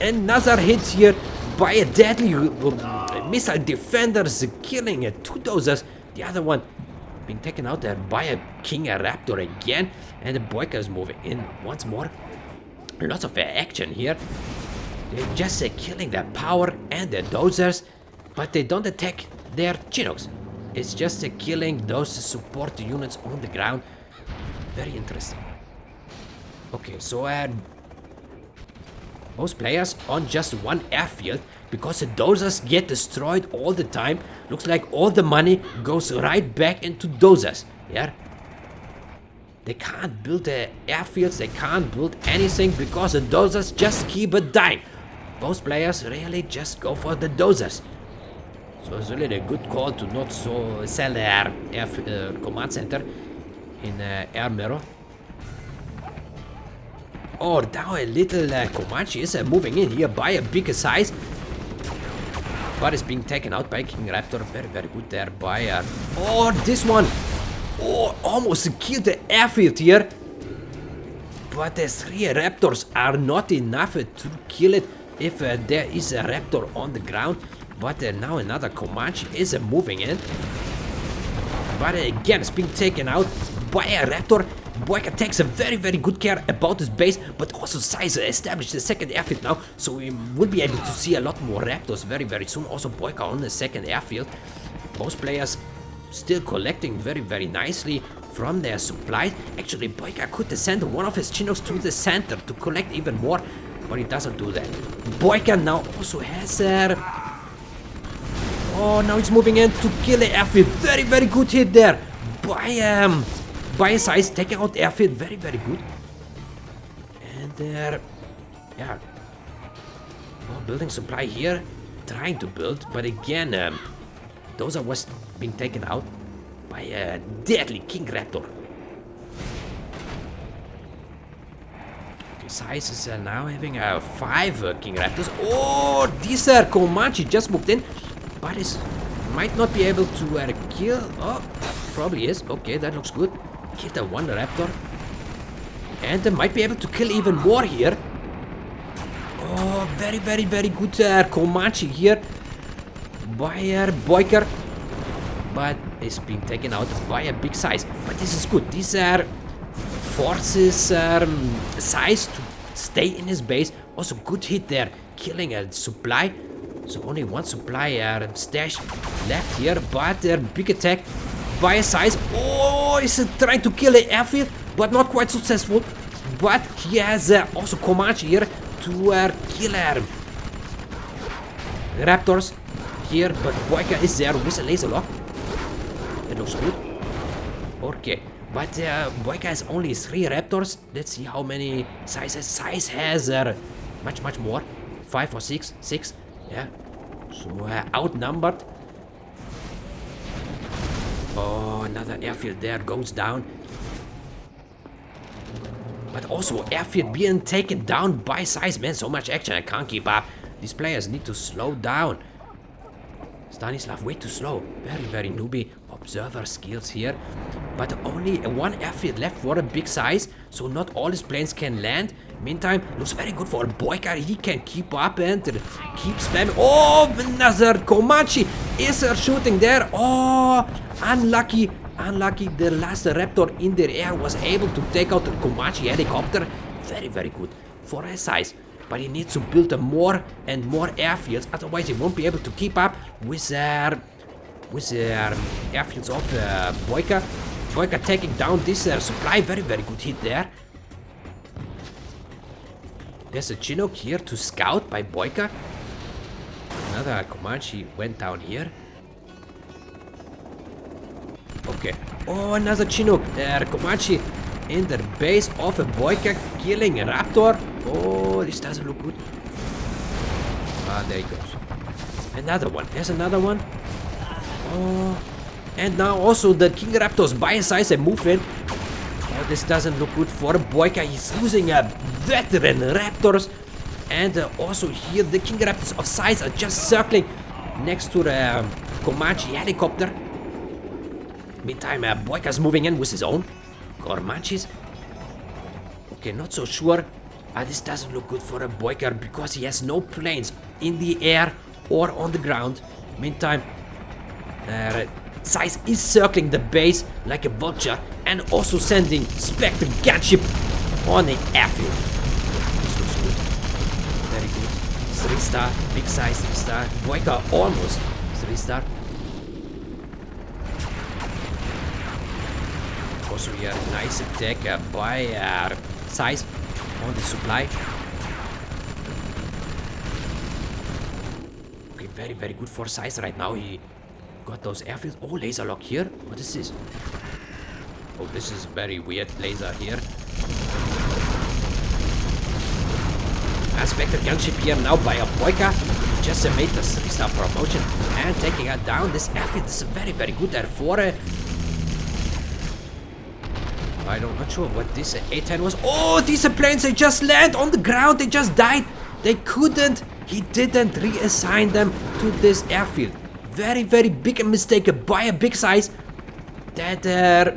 another hit here by a deadly missile defenders, killing 2 dozers. The other one being taken out there by a King Raptor again. And the BoYcaH is moving in once more. Lots of action here. They're just killing their power and their dozers, but they don't attack their Chinooks. It's just killing those support units on the ground. Very interesting. Okay, so most players on just one airfield, because the dozers get destroyed all the time. Looks like all the money goes right back into dozers. Yeah. They can't build the airfields, they can't build anything because the dozers just keep dying. Most players really just go for the dozers. So it's really a good call to not sell their command center in air mirror. Oh, now a little Comanche is moving in here by a bigger SiZe. But it's being taken out by King Raptor. Very, very good there by... oh, this one! Oh, almost killed the airfield here. But the 3 Raptors are not enough to kill it if there is a Raptor on the ground. But now another Comanche is moving in. But again, it's being taken out by a Raptor. BoYcaH takes a very, very good care about his base, but also SiZe established the second airfield now, so we will be able to see a lot more Raptors very, very soon. Also BoYcaH on the second airfield. Most players still collecting very, very nicely. from their supplies. Actually, BoYcaH could send one of his Chinooks to the center to collect even more, but he doesn't do that. BoYcaH now also has oh, now he's moving in to kill the airfield. Very, very good hit there by SiZe, taking out the airfield. Very, very good. And there, yeah, well, building supply here, trying to build, but again, those was being taken out by a deadly King Raptor. Okay, SiZe is now having 5 King Raptors. Oh, this Komachi just moved in, but is might not be able to kill. Oh, probably is. Okay, that looks good. Kill the 1 Raptor, and they might be able to kill even more here. Oh, very, very, very good Komachi here by BoYcaH, but it's being taken out by a big SiZe. But this is good. These forces SiZe to stay in his base. Also, good hit there, killing a supply. So only 1 supply stash left here, but big attack by SiZe. Oh, he's trying to kill the airfield, but not quite successful. But he has also Komachi here to kill Raptors here, but BoYcaH is there with a laser lock. That looks good. Okay, but BoYcaH has only 3 Raptors. Let's see how many SiZe has. SiZe has much more. 5 or 6. 6. Yeah. So outnumbered. Oh, another airfield there goes down. But also airfield being taken down by SiZe. Man, so much action, I can't keep up. These players need to slow down. Stanislav, way too slow. Very, very newbie observer skills here. But only 1 airfield left for a big SiZe, so not all his planes can land. Meantime, looks very good for BoYcaH. He can keep up and keep spamming. Oh, another Komachi is shooting there. Oh, unlucky. Unlucky, the last Raptor in the air was able to take out the Komachi helicopter. Very, very good for SiZe. But he needs to build more and more airfields, otherwise he won't be able to keep up with their airfields of BoYcaH. BoYcaH taking down this supply. Very, very good hit there. There's a Chinook here to scout by BoYcaH. Another Komachi went down here. Okay. Oh, another Chinook. Komachi in the base of a BoYcaH, killing a Raptor. Oh, this doesn't look good. Ah, there he goes. Another one. There's another one. Oh, and now also the King Raptors by his size and move in. Oh, this doesn't look good for BoYcaH. He's losing a veteran Raptors. And also here the King Raptors of SiZe are just circling next to the Komachi helicopter. Meantime, BoYcaH is moving in with his own Komachis. Okay, not so sure. This doesn't look good for a BoYcaH because he has no planes in the air or on the ground. Meantime, SiZe is circling the base like a vulture and also sending Spectre gunship on the airfield. This looks good. Very good. 3-star, big size 3-star. BoYcaH almost 3-star. Also here, nice attack by SiZe on the supply. Okay, very, very good for SiZe right now. He got those airfields. Oh, laser lock here. What is this? Oh, this is very weird laser here. Spectre gunship here now by a BoYcaH. Just made the 3-star promotion and taking her down. This airfield is very, very good there for I'm not sure what this A-10 was. Oh, these planes, they just land on the ground. They just died. They couldn't. He didn't reassign them to this airfield. Very, very big mistake by a big SiZe. That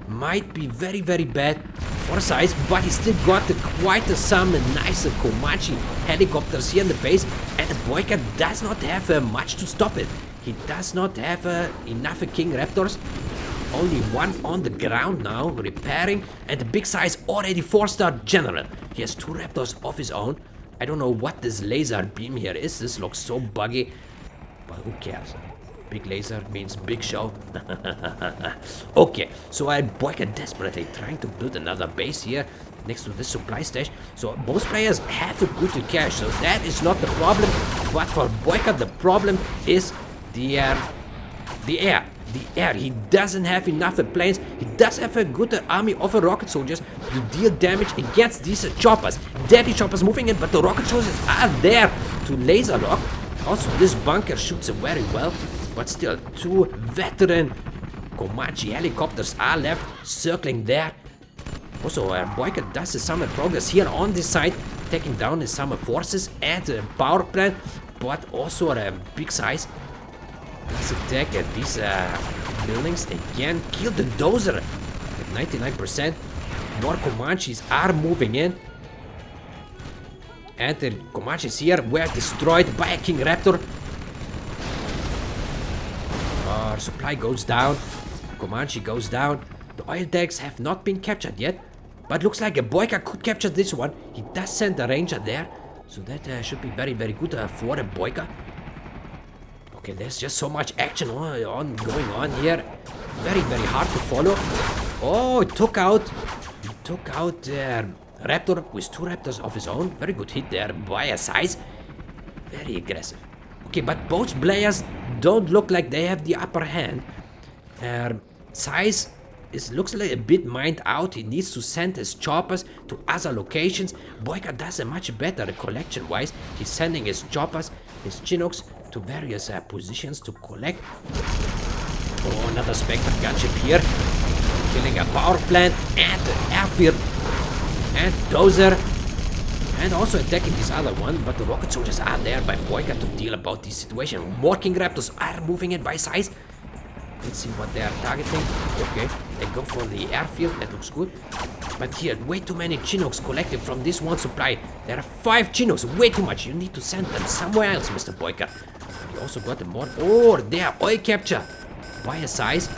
might be very, very bad for SiZe. But he still got quite some nice Komachi helicopters here in the base. And BoYcaH does not have much to stop it. He does not have enough King Raptors. Only one on the ground now, repairing, and the big SiZe already 4-star general. He has 2 Raptors of his own. I don't know what this laser beam here is. This looks so buggy, but who cares? Big laser means big show. Okay, so BoYcaH desperately trying to build another base here next to this supply stash. So both players have a good cache, so that is not the problem. But for BoYcaH, the problem is the air. He doesn't have enough planes. He does have a good army of rocket soldiers to deal damage against these choppers. Deadly choppers moving in, but the rocket soldiers are there to laser lock. Also, this bunker shoots very well, but still, 2 veteran Comanche helicopters are left circling there. Also, BoYcaH does some progress here on this side, taking down some forces and power plant, but also a big size. Let's attack these buildings again. Kill the dozer at 99%. More Comanches are moving in. And the Comanches here were destroyed by a King Raptor. Our supply goes down. Comanche goes down. The oil decks have not been captured yet. But looks like a BoYcaH could capture this one. He does send a ranger there. So that should be very, very good for a BoYcaH. Okay, there's just so much action going on here. Very, very hard to follow. Oh, he took out Raptor with 2 Raptors of his own. Very good hit there by a SiZe. Very aggressive. Okay, but both players don't look like they have the upper hand. SiZe looks like a bit mined out. He needs to send his choppers to other locations. BoYcaH does a much better collection-wise. He's sending his choppers, his Chinooks, to various positions to collect. Oh, another Spectre gunship here. Killing a power plant and an airfield. And dozer. And also attacking this other one. But the rocket soldiers are there by BoYcaH to deal about this situation. More King Raptors are moving in by SiZe. Let's see what they are targeting. Okay, they go for the airfield. That looks good. But here, way too many Chinooks collected from this one supply. There are 5 Chinooks. Way too much. You need to send them somewhere else, Mr. BoYcaH. We also got the more. Oh, they are oil capture by a SiZe.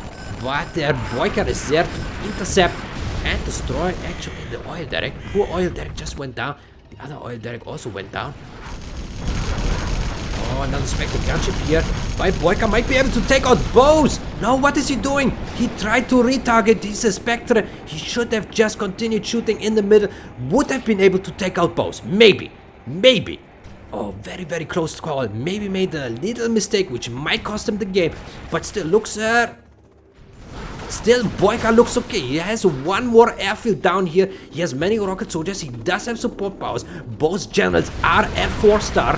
But their BoYcaH is there to intercept and destroy actually the oil derrick. Poor oil derrick just went down. The other oil derrick also went down. Oh, another Spectre gunship here. By BoYcaH might be able to take out bows. No, what is he doing? He tried to retarget this Spectre. He should have just continued shooting in the middle. Would have been able to take out bows. Maybe. Maybe. Oh, very, very close call. Maybe made a little mistake, which might cost him the game. But still looks... Still, BoYcaH looks okay. He has one more airfield down here. He has many rocket soldiers. He does have support powers. Both generals are at 4-star.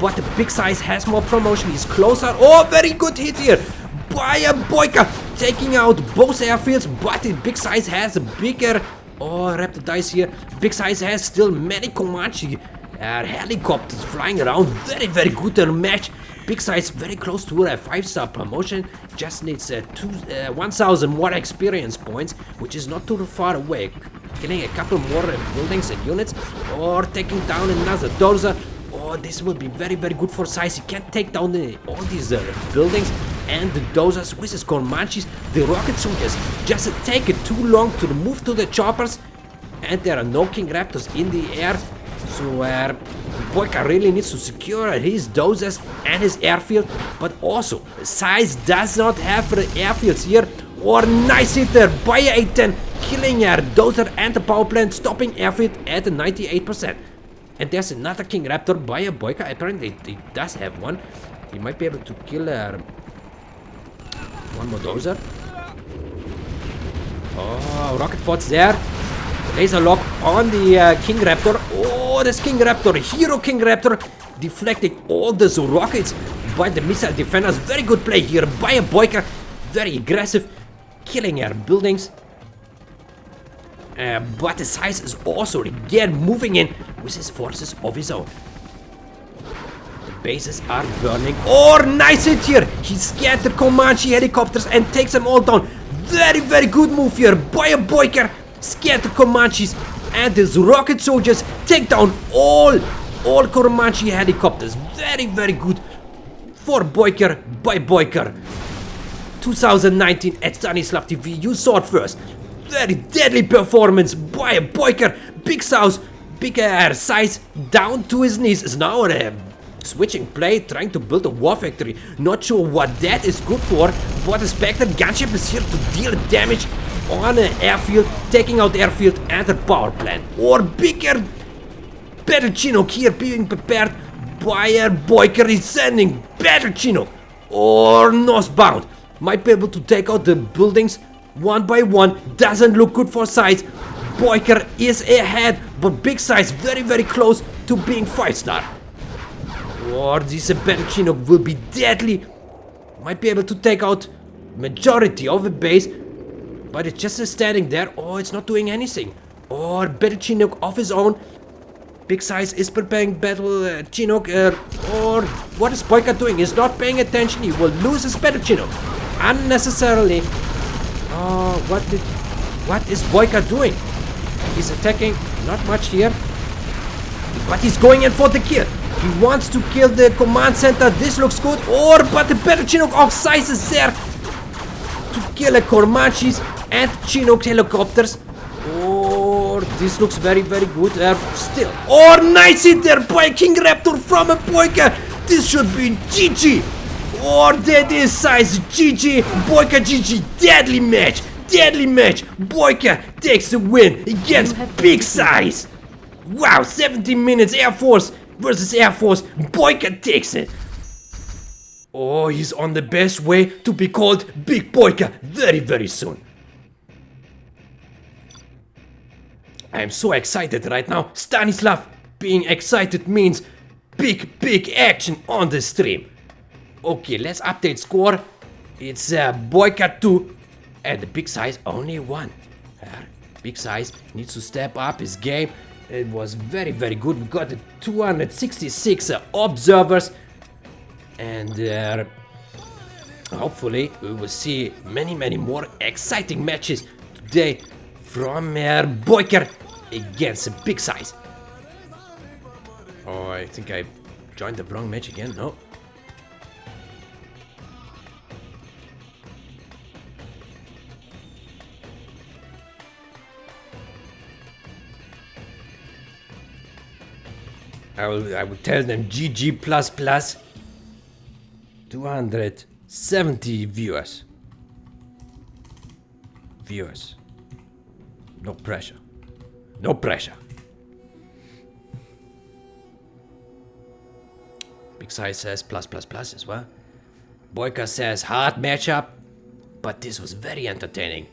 But the big SiZe has more promotion. He's closer. Oh, very good hit here by a BoYcaH, taking out both airfields. But the big SiZe has a bigger... Oh, Raptor dies here. Big SiZe has still many Comanche helicopters flying around. Very, very good match. Big SiZe very close to a 5-star promotion. Just needs 1,000 more experience points, which is not too far away. Killing a couple more buildings and units, or taking down another dozer. Oh, this will be very, very good for SiZe. He can't take down all these buildings and the dozers with his Comanches. The rocket soldiers just take it too long to move to the choppers, and there are no King Raptors in the air. So BoYcaH really needs to secure his dozers and his airfield, but also SiZe does not have the airfields here. Or nice hit there by a 10, killing a dozer and the power plant, stopping airfield at 98%. And there's another King Raptor by a BoYcaH. Apparently he does have one. He might be able to kill one more dozer. Oh, rocket pods there. Laser lock on the King Raptor. Oh, this King Raptor, Hero King Raptor, deflecting all those rockets by the missile defenders. Very good play here by a BoYcaH. Very aggressive, killing our buildings. But the SiZe is also again moving in with his forces of his own. The bases are burning. Oh, nice hit here. He scared the Comanche helicopters and takes them all down. Very, very good move here by a BoYcaH. Scared the Comanches and his rocket soldiers. Take down all Comanche helicopters. Very, very good for BoYcaH by BoYcaH. 2019 at Stanislav TV. You saw it first. Very deadly performance by a BoYcaH. Big SiZe down to his knees. Is now Switching play, trying to build a war factory. Not sure what that is good for, but the Spectre gunship is here to deal damage on an airfield, taking out the airfield and the power plant. Or bigger, better Chinook here being prepared by a BoYcaH is sending better Chinook. Or northbound. Might be able to take out the buildings one by one. Doesn't look good for SiZe. BoYcaH is ahead, but Big SiZe very, very close to being 5-star. Or this better Chinook will be deadly. Might be able to take out majority of the base, but it's just standing there. Oh, it's not doing anything. Or better Chinook of his own. Big SiZe is preparing battle Chinook. Or what is BoYcaH doing? He's not paying attention. He will lose his better Chinook unnecessarily. What is BoYcaH doing? He's attacking, not much here, but he's going in for the kill. He wants to kill the command center. This looks good. But the better Chinook of SiZe is there to kill the Comanches and Chinook helicopters. This looks very, very good. Still. Nice hit there by King Raptor from a BoYcaH. This should be GG. That is SiZe GG. BoYcaH GG. Deadly match. Deadly match. BoYcaH takes the win against Big SiZe. Wow, 17 minutes Air Force versus Air Force. BoYcaH takes it. He's on the best way to be called Big BoYcaH very, very soon. I am so excited right now. Stanislav being excited means big, big action on the stream. Okay, let's update score. It's BoYcaH 2 and the Big SiZe only 1. Big SiZe needs to step up his game. It was very, very good. We got 266 observers, and hopefully we will see many, many more exciting matches today from BoYcaH against Big SiZe. I think I joined the wrong match again. No. I will tell them GG plus plus. 270 viewers. No pressure. No pressure. Big SiZe says plus plus plus as well. BoYcaH says hard matchup, but this was very entertaining.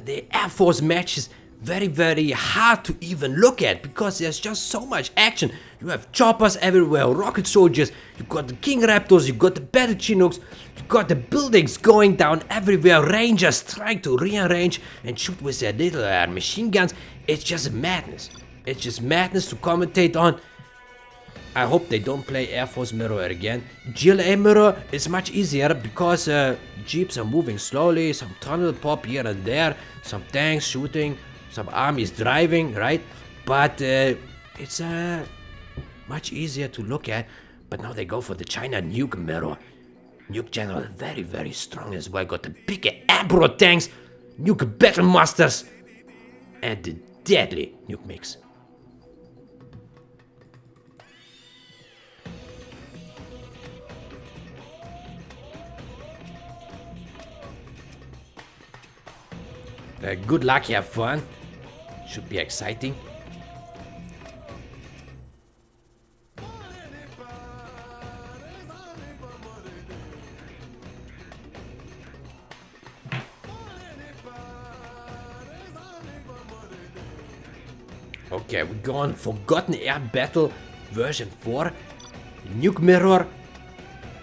The Air Force match is very, very hard to even look at because there's just so much action. You have choppers everywhere, rocket soldiers, you got the King Raptors, you got the better Chinooks, you got the buildings going down everywhere, Rangers trying to rearrange and shoot with their little machine guns. It's just madness. It's just madness to commentate on. I hope they don't play Air Force Mirror again. GLA Mirror is much easier because jeeps are moving slowly, some tunnel pop here and there, some tanks shooting, some armies driving, right? But it's much easier to look at. But now they go for the China Nuke Mirror. Nuke General very, very strong as well. Got the bigger Emperor tanks, Nuke Battle Masters, and the deadly Nuke Mix. Good luck, have fun. Should be exciting. Okay, we're going Forgotten Air Battle version 4. Nuke Mirror.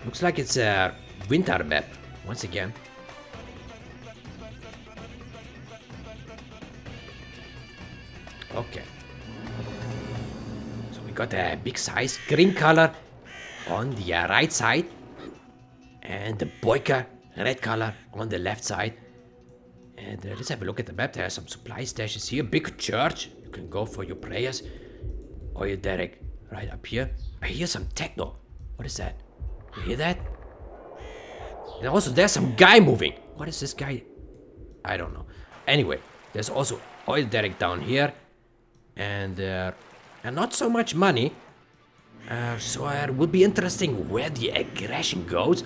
Looks like it's a winter map once again. Okay. So we got a Big SiZe green color on the right side and the BoYcaH red color on the left side. And let's have a look at the map. There are some supply stashes here. Big church. You can go for your prayers. Oil derrick right up here. I hear some techno. What is that? You hear that? And also there's some guy moving. What is this guy? I don't know. Anyway, there's also oil derrick down here. And not so much money. So it will be interesting where the aggression goes.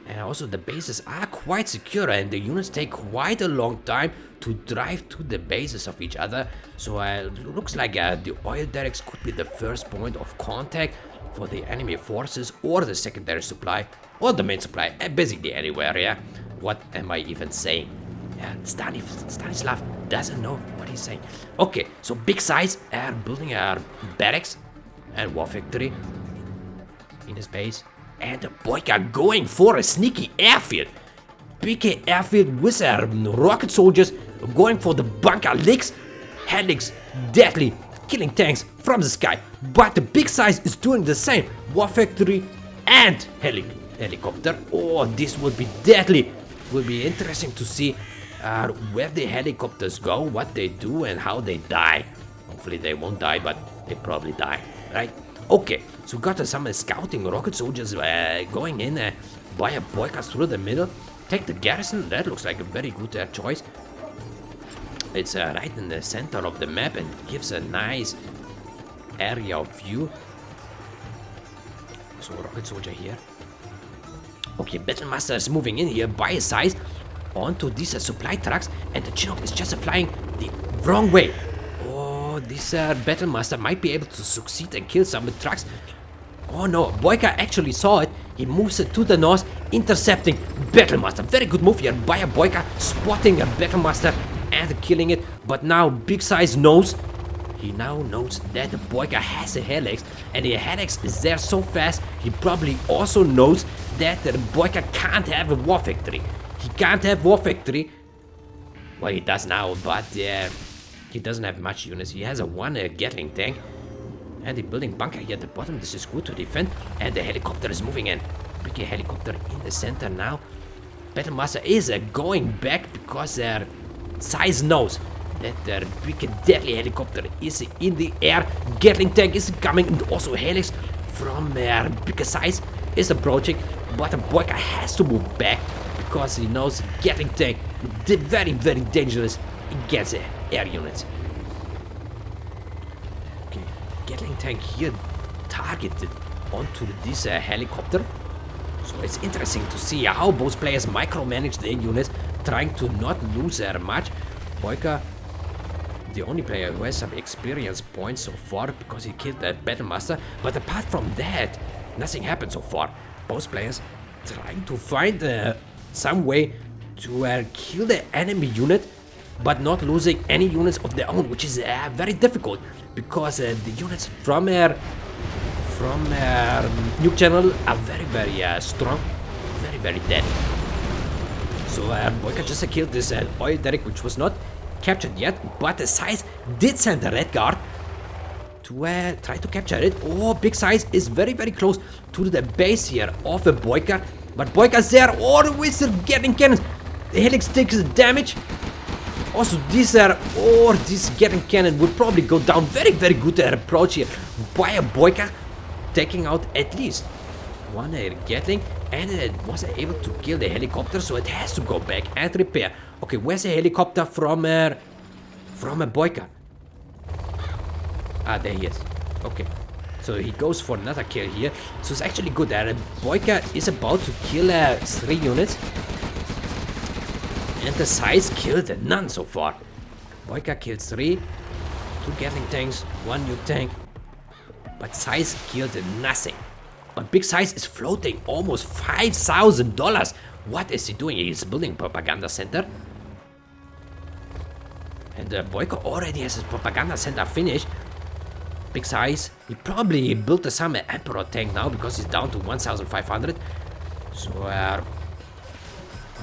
And also the bases are quite secure and the units take quite a long time to drive to the bases of each other. So it looks like the oil derricks could be the first point of contact for the enemy forces, or the secondary supply, or the main supply, basically anywhere, yeah? What am I even saying? Yeah, Stanislav doesn't know what he's saying. Okay, so big size are building a barracks and war factory in his base. And the BoYcaH going for a sneaky airfield. Big airfield with rocket soldiers going for the bunker licks. Helix, deadly, killing tanks from the sky. But the big size is doing the same. War factory and helicopter. Oh, this will be deadly. Will be interesting to see where the helicopters go, what they do and how they die. Hopefully they won't die, but they probably die, right? Okay, so we got some scouting rocket soldiers going in by a BoYcaH through the middle. Take the garrison, that looks like a very good choice. It's right in the center of the map and gives a nice area of view. So rocket soldier here. Okay, Battlemaster is moving in here by his size onto these supply trucks, and the Chinook is just flying the wrong way. This Battlemaster might be able to succeed and kill some of the trucks. Oh no, BoYcaH actually saw it. He moves it to the north, intercepting Battlemaster. Very good move here by a BoYcaH, spotting a Battlemaster and killing it. But now Big Size knows. He now knows that the BoYcaH has a Helix, and the Helix is there so fast. He probably also knows that the BoYcaH can't have a war factory. He can't have war factory. Well, he does now, but he doesn't have much units. He has a one Gatling tank. And the building bunker here at the bottom. This is good to defend. And the helicopter is moving in. Big helicopter in the center now. Battlemaster is going back because their size knows that their big deadly helicopter is in the air. Gatling tank is coming, and also Helix from their bigger size is approaching. But the BoYcaH has to move back because he knows Gatling tank is very, very dangerous against air units. Okay, Gatling tank here targeted onto this helicopter. So it's interesting to see how both players micromanage their units, trying to not lose much. BoYcaH, the only player who has some experience points so far because he killed that Battlemaster. But apart from that, nothing happened so far. Both players trying to find some way to kill the enemy unit, but not losing any units of their own, which is very difficult because the units from nuke channel are very, very strong, very, very dead. So BoYcaH just killed this oil derrick, which was not captured yet, but the SiZe did send a red guard to try to capture it. Oh, Big Size is very, very close to the base here of a BoYcaH, but BoYcaH's there. Oh, the wizard getting cannons. The Helix takes the damage. Also, this Gatling cannon would probably go down. Very, very good approach here by a BoYcaH, taking out at least one Gatling, and it was able to kill the helicopter, so it has to go back and repair. Okay, where's the helicopter from a BoYcaH? Ah, there he is. Okay, so he goes for another kill here. So it's actually good that BoYcaH is about to kill 3 units. And the SiZe killed none so far. BoYcaH killed 3, 2 Gatling tanks, 1 nuke tank. But SiZe killed nothing. But Big Size is floating almost $5,000. What is he doing? He's building propaganda center. And BoYcaH already has his propaganda center finished. Big Size, he probably built some Emperor tank now because he's down to 1,500. So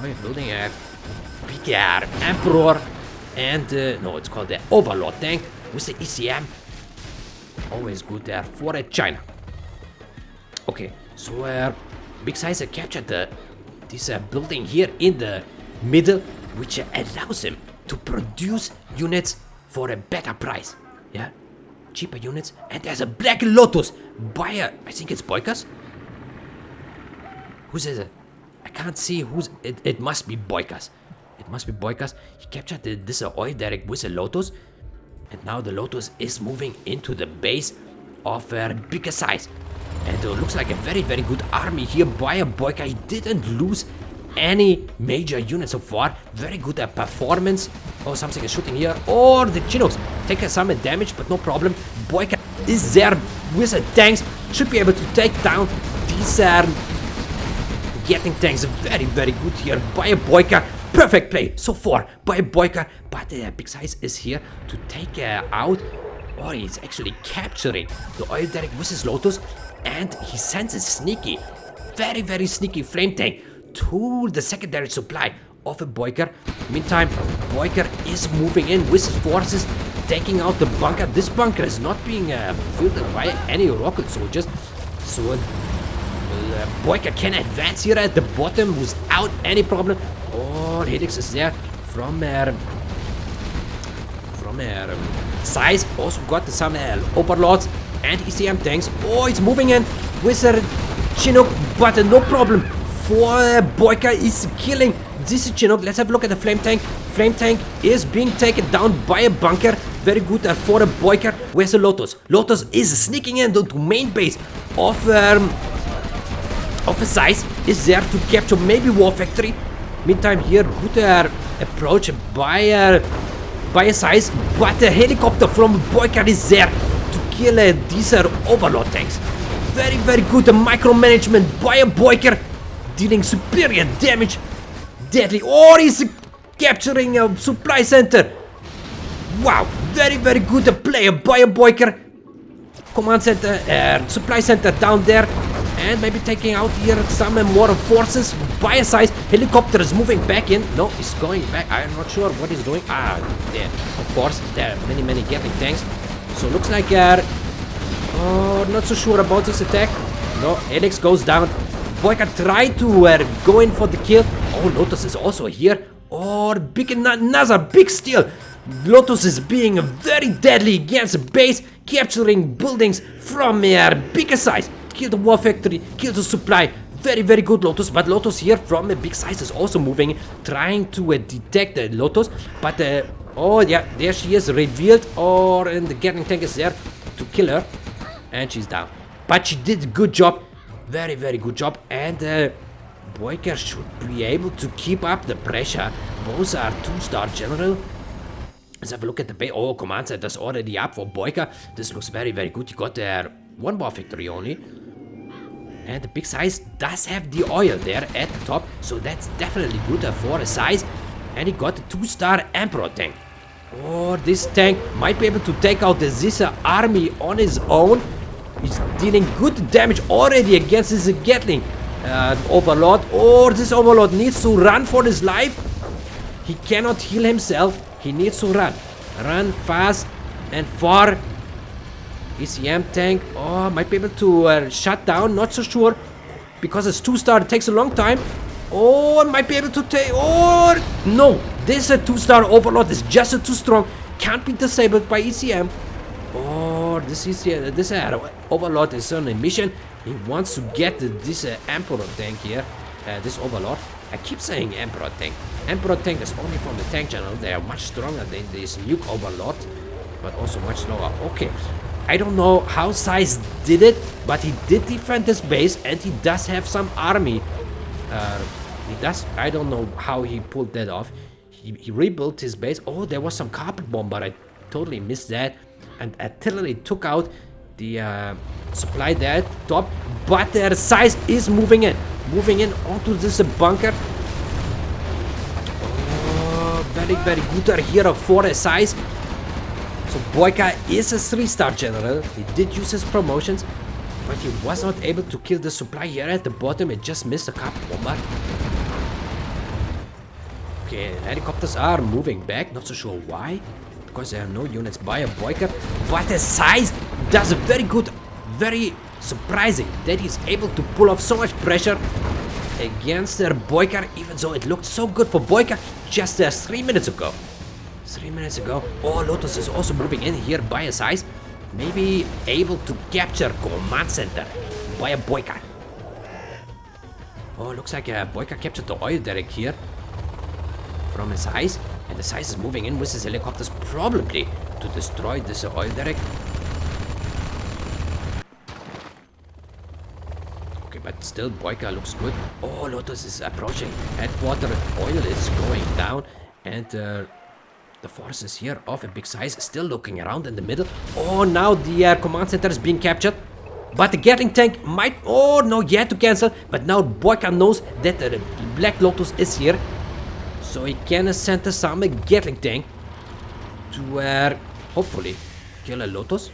we're building a big Emperor and no, it's called the Overlord tank with the ECM. Always good there for China. Okay, so Big Size captured this building here in the middle, which allows him to produce units for a better price. Yeah, cheaper units. And there's a Black Lotus by I think it's BoYcaH. Who's it? I can't see who's it. It must be BoYcaH. It must be BoYcaH. He captured this oil derrick with a Lotus, and now the Lotus is moving into the base of bigger size. And it looks like a very, very good army here by BoYcaH. He didn't lose any major units so far. Very good performance. Oh, something is shooting here. Or the Chinooks take some damage, but no problem. BoYcaH is there with the tanks. Should be able to take down these getting tanks. Very, very good here by BoYcaH. Perfect play so far by BoYcaH. But Big SiZe is here to take out. Oh, he's actually capturing the oil derrick with his Lotus. And he sends a sneaky, very, very sneaky flame tank to the secondary supply of a BoYcaH. Meantime, BoYcaH is moving in with his forces, taking out the bunker. This bunker is not being filled by any rocket soldiers. So BoYcaH can advance here at the bottom without any problem. Oh, Helix is there from SiZe. Also got some overlords and ECM tanks. Oh, it's moving in with a Chinook, but no problem for BoYcaH is killing this Chinook. Let's have a look at the flame tank. Flame tank is being taken down by a bunker. Very good for a BoYcaH. Where's the Lotus? Lotus is sneaking in to main base of SiZe. Is there to capture maybe War Factory. Meantime here, good approach by a SiZe, but a helicopter from BoYcaH is there to kill these overlord tanks. Very, very good micromanagement by a BoYcaH, dealing superior damage. Deadly. Oh, he's capturing a supply center. Wow, very, very good player by a BoYcaH. Command center, supply center down there. And maybe taking out here some more forces by a SiZe. Helicopter is moving back in. No, he's going back. I'm not sure what he's doing. Ah, there. Of course, there are many, many Gatling tanks. So looks like oh, not so sure about this attack. No, Helix goes down. BoYcaH tried to go in for the kill. Oh, Lotus is also here. Oh, another big steal. Lotus is being very deadly against the base, capturing buildings from bigger SiZe. Kill the War Factory, kill the supply. Very, very good Lotus. But Lotus here from a Big SiZe is also moving, trying to detect the Lotus. But oh yeah, there she is revealed. Or and the Gatling tank is there to kill her, and she's down. But she did a good job, very, very good job. And BoYcaH should be able to keep up the pressure. Both are 2-star general. Let's have a look at the base. Oh, command center's already up for BoYcaH. This looks very, very good. He got there one War Factory only. And the Big SiZe does have the oil there at the top, so that's definitely good for a SiZe. And he got a 2-star Emperor tank. Oh, this tank might be able to take out the SiZe army on his own. He's dealing good damage already against this Gatling overlord. Oh, this overlord needs to run for his life. He cannot heal himself. He needs to run. Run fast and far. ECM tank, oh, might be able to shut down, not so sure, because it's 2-star, it takes a long time. Oh, might be able to take, oh, no, this 2-star overlord is just too strong, can't be disabled by ECM. Oh, this overlord is on a mission. He wants to get this Emperor tank here, this overlord. I keep saying Emperor tank. Emperor tank is only from the tank channel. They are much stronger than this nuke overlord, but also much slower. Okay. I don't know how SiZe did it, but he did defend his base, and he does have some army. I don't know how he pulled that off. He rebuilt his base. Oh, there was some carpet bomb, but I totally missed that. And artillery took out the supply there at the top. But the SiZe is moving in onto this bunker. Oh, very, very good here for a SiZe. So BoYcaH is a 3-star general. He did use his promotions, but he was not able to kill the supply here at the bottom. It just missed a carpet bomber. Okay, helicopters are moving back. Not so sure why, because there are no units by a BoYcaH. But the SiZe does a very good, very surprising that he's able to pull off so much pressure against their BoYcaH, even though it looked so good for BoYcaH just 3 minutes ago. 3 minutes ago. Oh, Lotus is also moving in here by a SiZe. Maybe able to capture command center by a BoYcaH. Oh, looks like BoYcaH captured the oil derrick here from a SiZe. And the SiZe is moving in with his helicopters, probably to destroy this oil derrick. but still BoYcaH looks good. Oh, Lotus is approaching. Headquarter oil is going down, and the forces here of a big size still looking around in the middle. Oh, now the command center is being captured. But the Gatling tank might... Oh, no, he had to cancel. But now BoYcaH knows that the Black Lotus is here. So he can send some Gatling tank to hopefully kill a Lotus.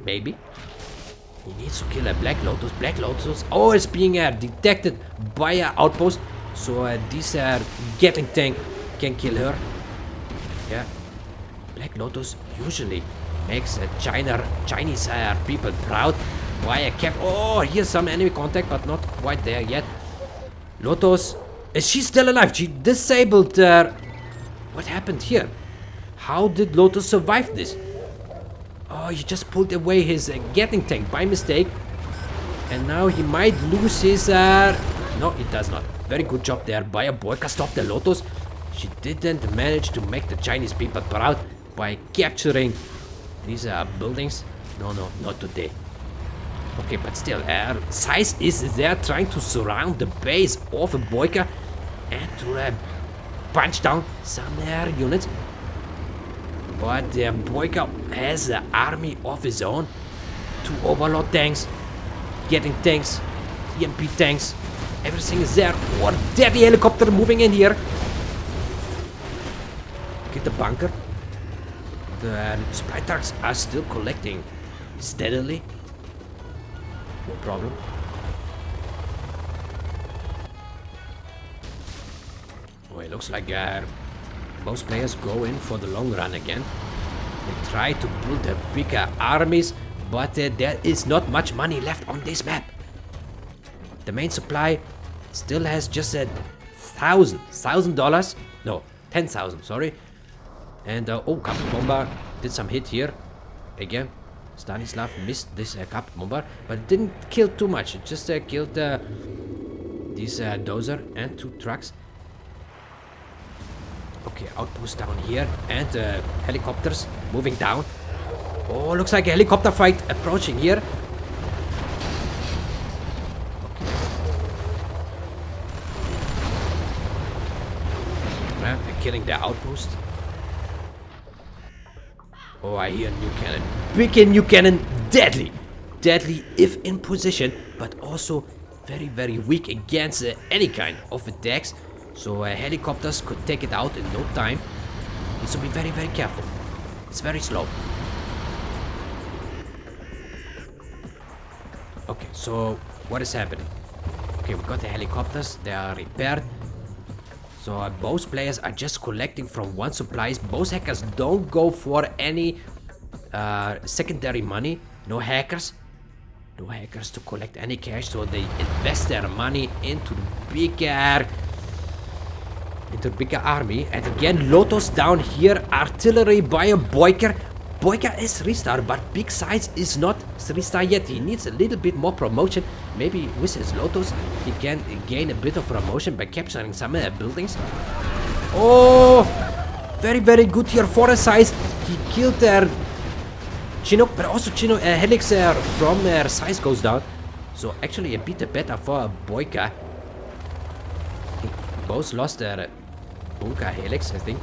Maybe. He needs to kill a Black Lotus. Black Lotus... Oh, it's being detected by an outpost. So this Gatling tank can kill her. Yeah. Black Lotus usually makes Chinese people proud. Why a cap? Oh, here's some enemy contact, but not quite there yet. Lotus, is she still alive? She disabled. What happened here? How did Lotus survive this? Oh, he just pulled away his Gatling tank by mistake, and now he might lose his. No, he does not. Very good job there by a BoYcaH. Stop the Lotus. She didn't manage to make the Chinese people proud by capturing these buildings. No, not today. Okay, but still, SiZe is there trying to surround the base of a BoYcaH and to punch down some units. But BoYcaH has an army of his own. 2 overlord tanks, getting tanks, EMP tanks, everything is there. Or deadly helicopter moving in here. Get the bunker. The supply trucks are still collecting steadily. No problem. Oh, it looks like most players go in for the long run again. They try to build bigger armies, but there is not much money left on this map. The main supply still has just $1,000. No, 10,000. Sorry. And oh, Carpet Bomber did some hit here. Again, Stanislav missed this Carpet Bomber, but it didn't kill too much. It just killed this dozer and 2 trucks. Okay, outpost down here, and helicopters moving down. Oh, looks like a helicopter fight approaching here. Okay. They're killing the outpost. Oh, I hear a new cannon. Big new cannon. Deadly. Deadly if in position, but also very, very weak against any kind of attacks. So helicopters could take it out in no time. Needs to be very, very careful. It's very slow. Okay, so what is happening? Okay, we got the helicopters. They are repaired. So both players are just collecting from one supplies. Both hackers don't go for any secondary money. No hackers. No hackers to collect any cash. So they invest their money into the bigger army. And again, Lotus down here. Artillery by a BoYcaH. BoYcaH is 3-star, but big size is not 3-star yet. He needs a little bit more promotion. Maybe with his Lotus, he can gain a bit of promotion by capturing some buildings. Oh, very, very good here for a size. He killed their Chinook, but also Chinook Helix from their size goes down. So actually a bit better for BoYcaH. Both lost their BoYcaH Helix, I think.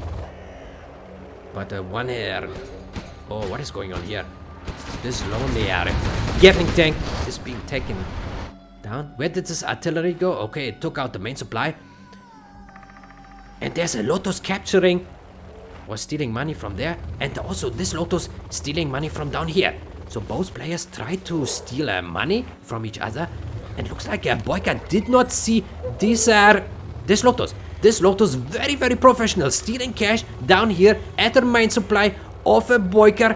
But one here. Oh, what is going on here? This lonely Gatling tank is being taken down. Where did this artillery go? Okay, it took out the main supply. And there's a Lotus capturing or stealing money from there. And also this Lotus stealing money from down here. So both players try to steal money from each other. And looks like BoYcaH did not see this Lotus. This Lotus very, very professional. Stealing cash down here at the main supply of a BoYcaH,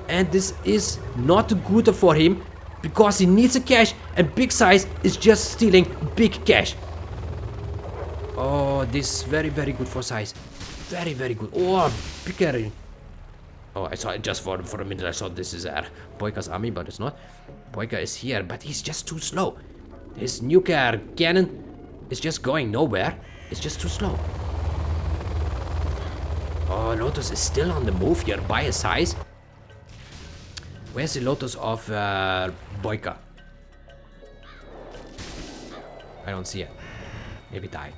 and this is not good for him because he needs a cash, and big size is just stealing big cash. Oh, this is very, very good for size. Very, very good. Oh, bigger. Oh, I saw it just for a minute. I thought this is BoYcaH's army, but it's not. BoYcaH is here, but he's just too slow. His nuclear cannon is just going nowhere. It's just too slow. Oh, Lotus is still on the move here by a size. Where's the Lotus of BoYcaH? I don't see it. Maybe died.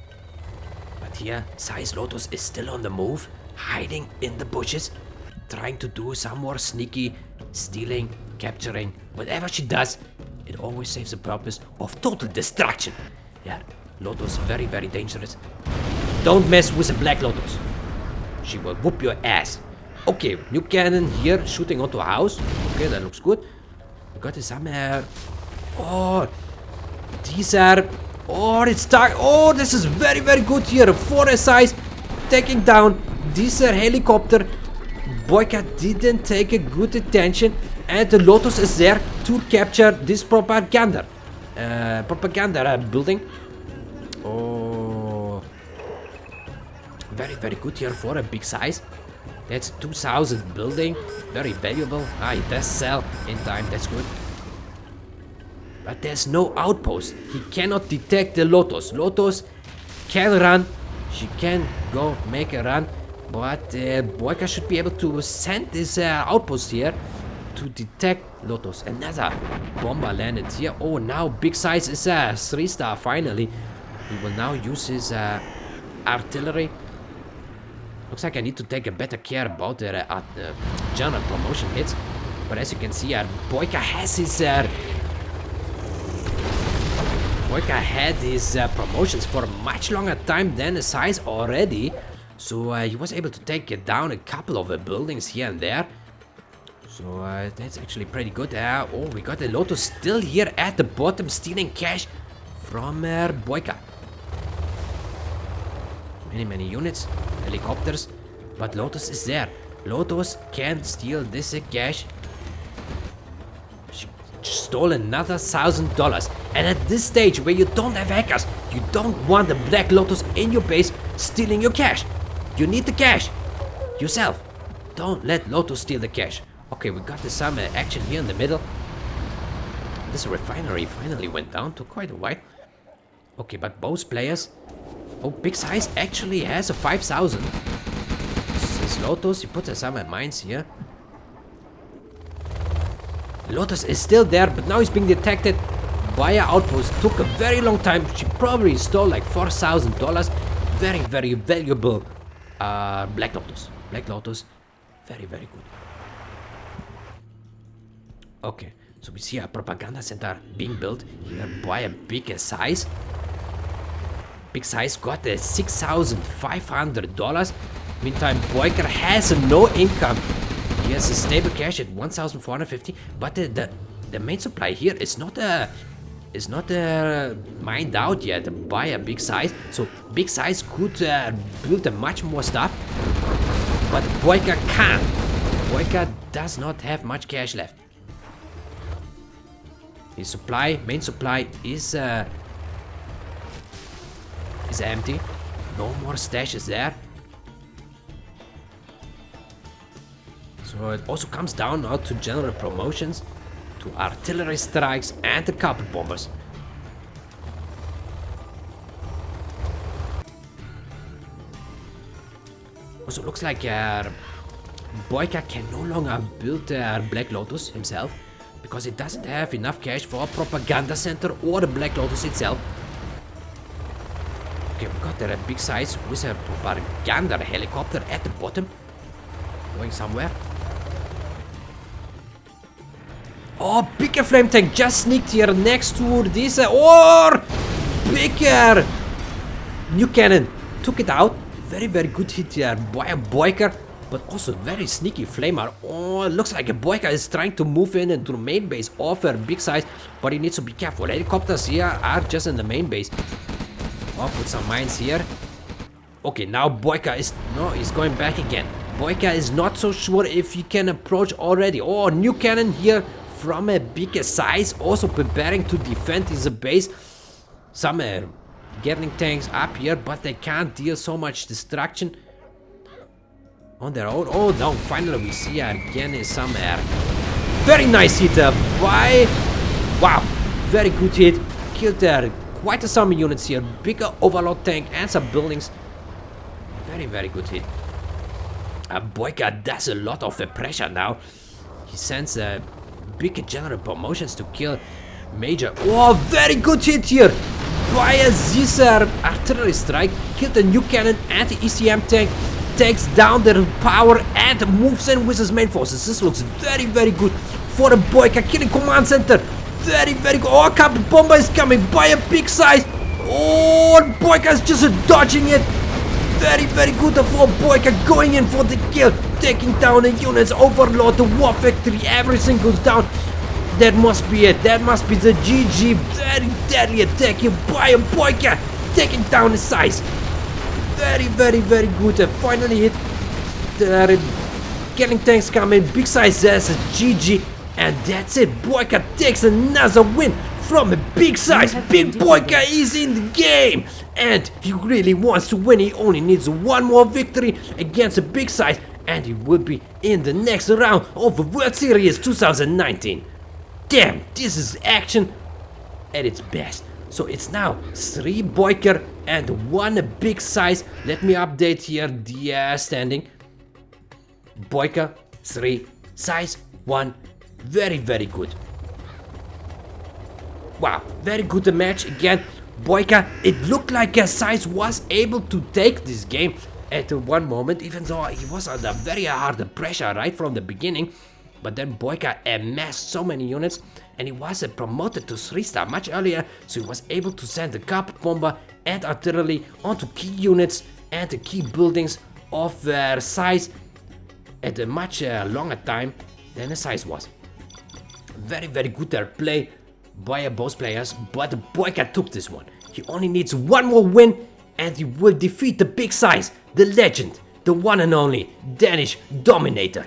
But here, SiZe Lotus is still on the move, hiding in the bushes, trying to do some more sneaky stealing, capturing. Whatever she does, it always serves the purpose of total destruction. Yeah, Lotus very, very dangerous. Don't mess with a Black Lotus. She will whoop your ass. Okay, new cannon here, shooting onto a house. Okay, that looks good. We got this somewhere. Oh, these are... Oh, it's dark. Oh, this is very, very good here. For a size, taking down this helicopter. BoYcaH didn't take a good attention, and the Lotus is there to capture this propaganda building. Oh, very, very good here for a big size. That's 2000 building, very valuable. Ah, it does sell in time, that's good. But there's no outpost. He cannot detect the Lotus. Lotus can run. She can go make a run. But BoYcaH should be able to send this outpost here to detect Lotus. Another bomber landed here. Oh, now big size is a 3-star finally. He will now use his artillery. Looks like I need to take a better care about the general promotion hits. But as you can see, BoYcaH has his... BoYcaH had his promotions for a much longer time than SiZe already. So he was able to take down a couple of buildings here and there. So that's actually pretty good. Oh, we got the Lotus still here at the bottom, stealing cash from BoYcaH. Many units, helicopters, but Lotus is there. Lotus can steal this cash. She stole another $1,000. And at this stage where you don't have hackers, you don't want the Black Lotus in your base stealing your cash. You need the cash yourself. Don't let Lotus steal the cash. Okay, we got some action here in the middle. This refinery finally went down. Took quite a while. Okay, but both players... Oh, big size actually has a 5,000. This is Lotus. He put some mines here. Lotus is still there, but now he's being detected by an outpost. Took a very long time. She probably stole like $4,000. Very, very valuable Black Lotus. Black Lotus. Very, very good. Okay, so we see a propaganda center being built here by a big size. Big size got $6,500. Meantime, BoYcaH has no income. He has a stable cash at 1,450. But the main supply here is not mined out yet by a big size. So big size could build much more stuff. But BoYcaH can't. BoYcaH does not have much cash left. His main supply is empty. No more stashes there. So it also comes down now to general promotions, to artillery strikes and the carpet bombers. Also looks like BoYcaH can no longer build Black Lotus himself, because it doesn't have enough cash for a propaganda center or the Black Lotus itself. Okay, we got a big size with a propaganda helicopter at the bottom. Going somewhere. Oh, bigger flame tank just sneaked here next to this. Or bigger new cannon. Took it out. Very, very good hit here by a BoYcaH. But also very sneaky flamer. Oh, looks like a BoYcaH is trying to move in into the main base of a big size. But he needs to be careful. Helicopters here are just in the main base. Oh, put some mines here. Okay, now BoYcaH is... No, he's going back again. BoYcaH is not so sure if he can approach already. Oh, new cannon here from a bigger size. Also preparing to defend his base. Some Gatling tanks up here, but they can't deal so much destruction on their own. Oh, no, finally we see again some very nice hit by... Wow, very good hit. Killed quite some units here. Bigger overload tank and some buildings. Very, very good hit. BoYcaH does a lot of pressure now. He sends big general promotions to kill major. Oh, very good hit here by a SiZe artillery strike. Killed the new cannon and the ECM tank. Takes down their power and moves in with his main forces. This looks very good for the BoYcaH killing command center. Very good. Oh, Captain Bomber is coming by a big size. Oh, BoYcaH is just dodging it. Very good for BoYcaH going in for the kill. Taking down the units, overload the war factory. Everything goes down. That must be it. That must be the GG. Very deadly attack here by a BoYcaH. Taking down the SiZe. Very good. Finally hit. The killing tanks come in. Big SiZe says GG. And that's it. BoYcaH takes another win from a big SiZe. Big BoYcaH is in the game. And he really wants to win. He only needs one more victory against a big SiZe. And he will be in the next round of the World Series 2019. Damn, this is action at its best. So it's now 3 BoYcaH and 1 big SiZe. Let me update here the standing. BoYcaH 3, SiZe 1. Very good. Wow, very good match again. BoYcaH, it looked like SiZe was able to take this game at one moment, even though he was under very hard pressure right from the beginning. But then BoYcaH amassed so many units and he was promoted to 3-star much earlier, so he was able to send the carpet bomber and artillery onto key units and the key buildings of SiZe at a much longer time than the SiZe was. Very good play by both players, but BoYcaH took this one. He only needs one more win and he will defeat the big SiZe, the legend, the one and only Danish Dominator.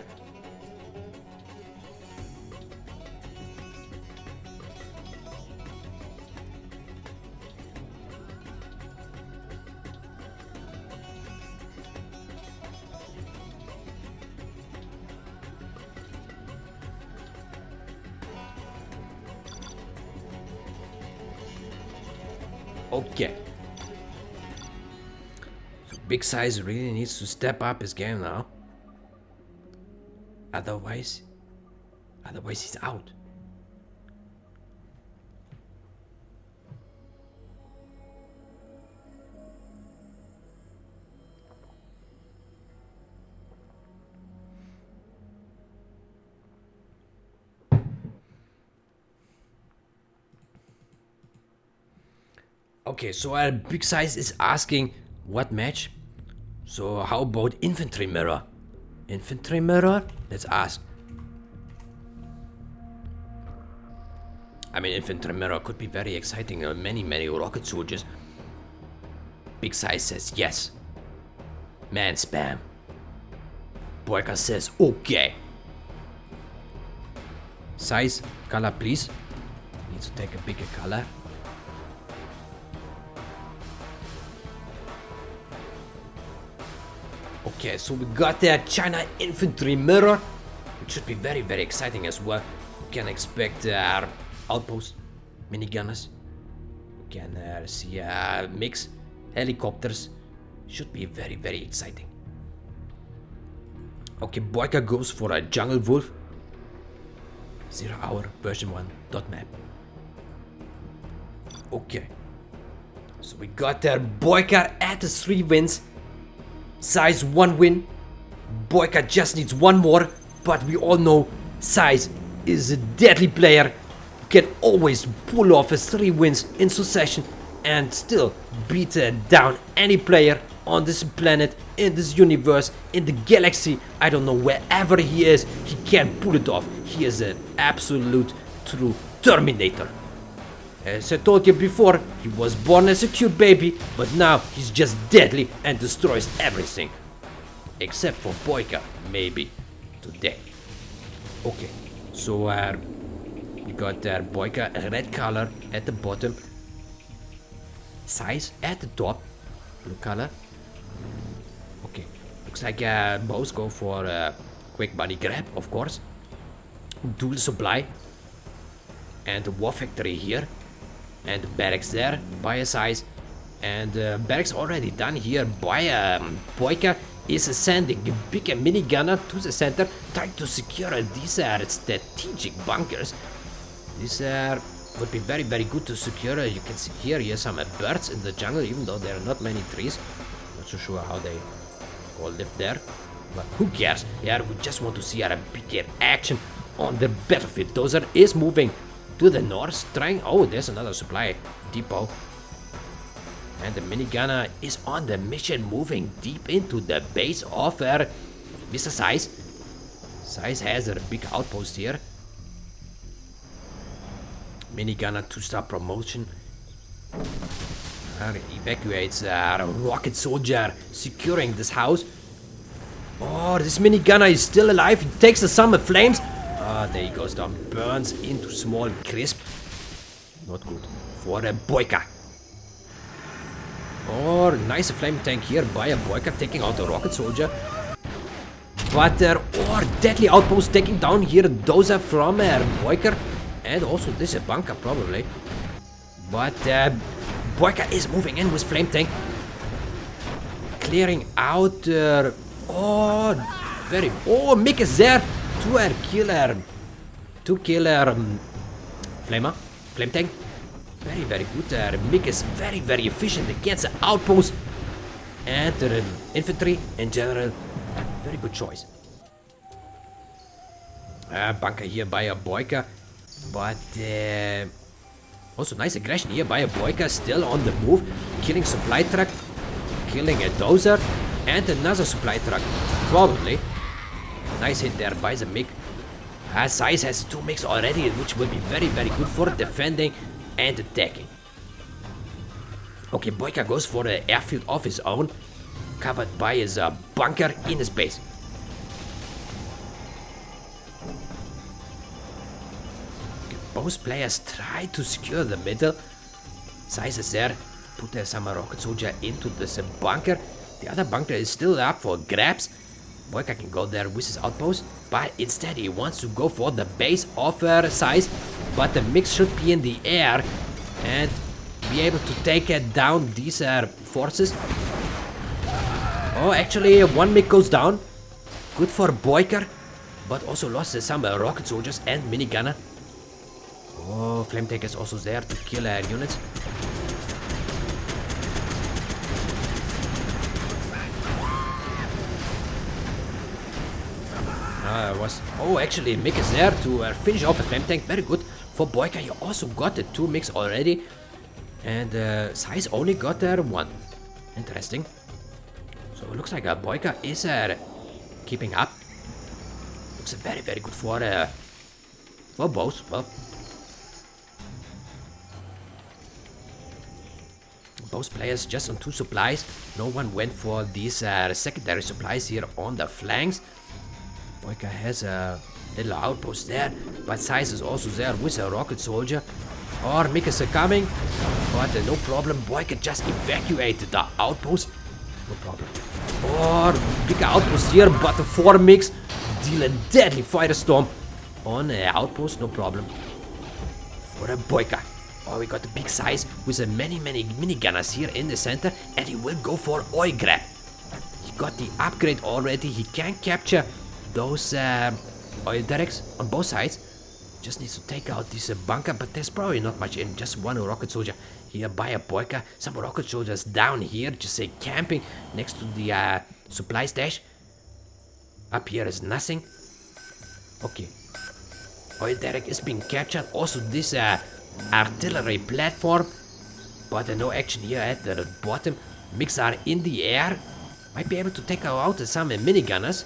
Okay. So big SiZe really needs to step up his game now. Otherwise he's out. Okay, so big SiZe is asking what match? So how about infantry mirror? Infantry mirror? Let's ask. I mean, infantry mirror could be very exciting. Many rocket soldiers. Big SiZe says yes. Man spam. BoYcaH says okay. SiZe, color please. Needs to take a bigger color. Okay, so we got that China infantry mirror, which should be very exciting as well. We can expect our outposts, minigunners. We can see mix helicopters. Should be very exciting. Okay, BoYcaH goes for a jungle wolf. 0 hour version 1.map. Okay, so we got there BoYcaH at the 3 wins. SiZe 1 win. BoYcaH just needs one more, but we all know SiZe is a deadly player. Can always pull off his 3 wins in succession and still beat down any player on this planet, in this universe, in the galaxy. I don't know, wherever he is, he can pull it off. He is an absolute true Terminator. As I told you before, he was born as a cute baby, but now he's just deadly and destroys everything. Except for BoYcaH, maybe today. Okay, so we got BoYcaH, a red color at the bottom. SiZe at the top, blue color. Okay, looks like both go for quick body grab, of course. Dual supply. And the war factory here. And the barracks there by a SiZe. And barracks already done here by BoYcaH is sending a big minigunner to the center, trying to secure these strategic bunkers. These would be very, very good to secure. You can see here some birds in the jungle, even though there are not many trees. Not so sure how they all live there, but who cares? Yeah, we just want to see a bigger action on the battlefield. Dozer is moving to the north, trying. Oh, there's another supply depot. And the minigunner is on the mission, moving deep into the base of Mr. SiZe. SiZe has a big outpost here. Minigunner 2-star promotion. Evacuates a rocket soldier, securing this house. Oh, this minigunner is still alive. He takes the summer flames. Ah, there he goes down. Burns into small crisp. Not good for a BoYcaH. Oh, nice flame tank here by a BoYcaH, taking out the rocket soldier. But deadly outpost taking down here Dozer from BoYcaH. And also this is a bunker probably. But BoYcaH is moving in with flame tank. Clearing out. Mick is there to kill flame tank. Very, very good. Mick is very, very efficient against the outpost and the infantry in general. Very good choice. Bunker here by a BoYcaH, but also nice aggression here by a BoYcaH, still on the move, killing supply truck, killing a Dozer and another supply truck. Probably. Nice hit there by the Mick. SiZe has 2 MiGs already, which will be very, very good for defending and attacking. Okay, BoYcaH goes for the airfield of his own, covered by his bunker in his base. Okay, both players try to secure the middle. SiZe is there, put some rocket soldier into this bunker. The other bunker is still up for grabs. BoYcaH can go there with his outpost, but instead he wants to go for the base of SiZe. But the MiG should be in the air and be able to take down these forces. Oh, actually 1 MiG goes down. Good for BoYcaH, but also lost some rocket soldiers and minigunner. Oh, flame tank is also there to kill units. Actually MiG is there to finish off a flame tank. Very good for BoYcaH. He also got the 2 MiGs already, and SiZe only got 1. Interesting. So it looks like BoYcaH is keeping up. Looks very, very good for both. Well, both players just on 2 supplies. No one went for these secondary supplies here on the flanks. BoYcaH has a little outpost there, but SiZe is also there with a rocket soldier. Or MiG is coming, but no problem. BoYcaH just evacuated the outpost. No problem. Or bigger outpost here, but the 4 MiGs deal a deadly firestorm on the outpost. No problem for a BoYcaH. Oh, we got the big SiZe with many minigunners here in the center, and he will go for oil grab. He got the upgrade already. He can capture those oil derricks on both sides. Just needs to take out this bunker, but there's probably not much in. Just 1 rocket soldier here by a BoYcaH. Some rocket soldiers down here, just say camping next to the supply stash. Up here is nothing. Okay, oil derrick is being captured. Also this artillery platform, but no action here at the bottom. MiGs are in the air. Might be able to take out some minigunners.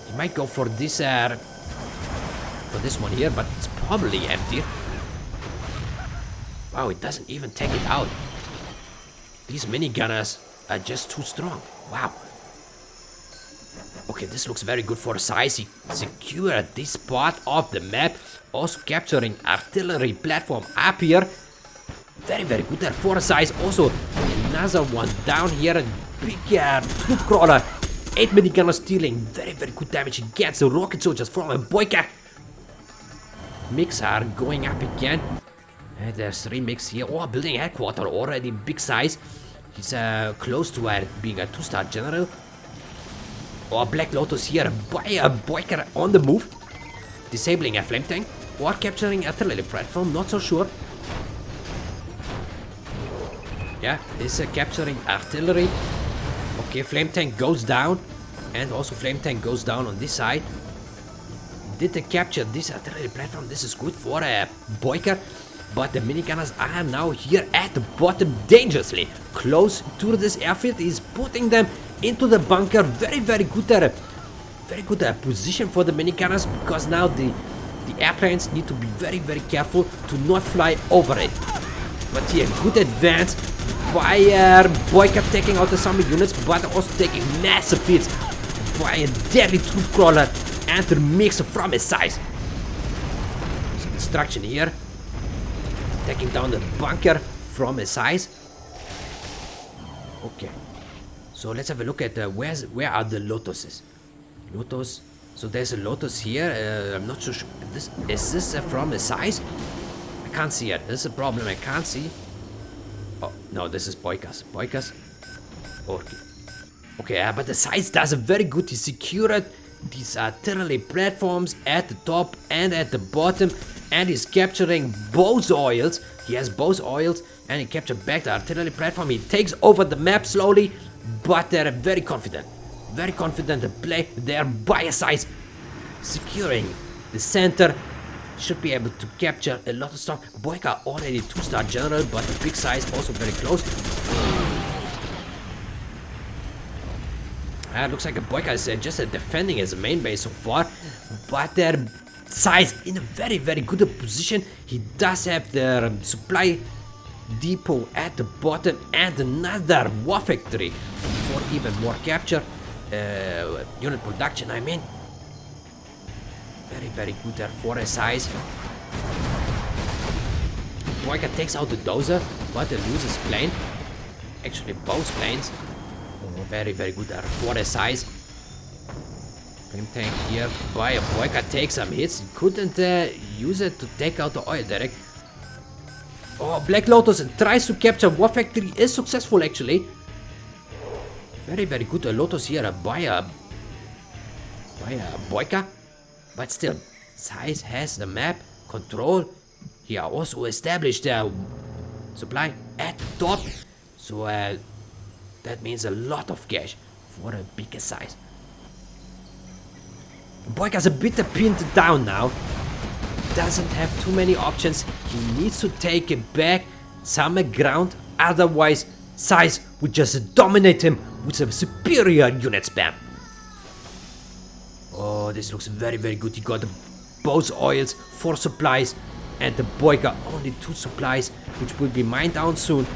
He might go for this one here, but it's probably empty. Wow, it doesn't even take it out. These minigunners are just too strong. Wow. Okay, this looks very good for SiZe. He secured this part of the map. Also capturing artillery platform up here. Very, very good there for SiZe. Also another one down here. Big troop crawler. 8 minigunners dealing very, very good damage against the rocket soldiers from a BoYcaH. MiGs are going up again. And there's 3 MiGs here. Oh, building headquarters already. Big SiZe. He's close to being a 2-star general. Or Black Lotus here by a BoYcaH on the move. Disabling a flame tank. Or capturing artillery platform. Not so sure. Yeah, is capturing artillery. Okay, flame tank goes down. And also flame tank goes down on this side. Did they capture this artillery platform? This is good for BoYcaH. But the minigunners are now here at the bottom, dangerously close to this airfield. He's putting them into the bunker. Very good position for the minigunners, because now the airplanes need to be very careful to not fly over it. But here, good advance by BoYcaH, taking out the zombie units, but also taking massive hits by a deadly troop crawler and the mix from his size. Some destruction here. Taking down the bunker from his size. Okay. So let's have a look at where are the Lotuses. Lotus. So there's a Lotus here. I'm not so sure. Is this from his size? I can't see it. This is a problem. I can't see. Oh, no, this is BoYcaH. BoYcaH. Okay. Okay, but the size does a very good. He secured these artillery platforms at the top and at the bottom, and he's capturing both oils. He has both oils, and he captured back the artillery platform. He takes over the map slowly, but they're very confident to play there by a size, securing the center. Should be able to capture a lot of stuff. BoYcaH already 2-star general, but the big size also very close. Looks like BoYcaH is just defending his main base so far, but their size in a very good position. He does have the supply depot at the bottom and another war factory for even more capture, unit production, I mean. Very good there for his size. BoYcaH takes out the dozer, but he loses plane. Actually, both planes. Very good there for his size. Flame tank here by BoYcaH takes some hits. He couldn't use it to take out the oil direct. Oh, Black Lotus tries to capture war factory. Is successful actually. Very good Lotus here by BoYcaH. But still, SiZe has the map control. He also established their supply at the top. So that means a lot of cash for a bigger size. BoYcaH's a bit pinned down now. Doesn't have too many options. He needs to take it back some ground. Otherwise, SiZe would just dominate him with a superior unit spam. Oh, this looks very good. He got both oils, 4 supplies, and the BoYcaH only 2 supplies, which will be mined down soon.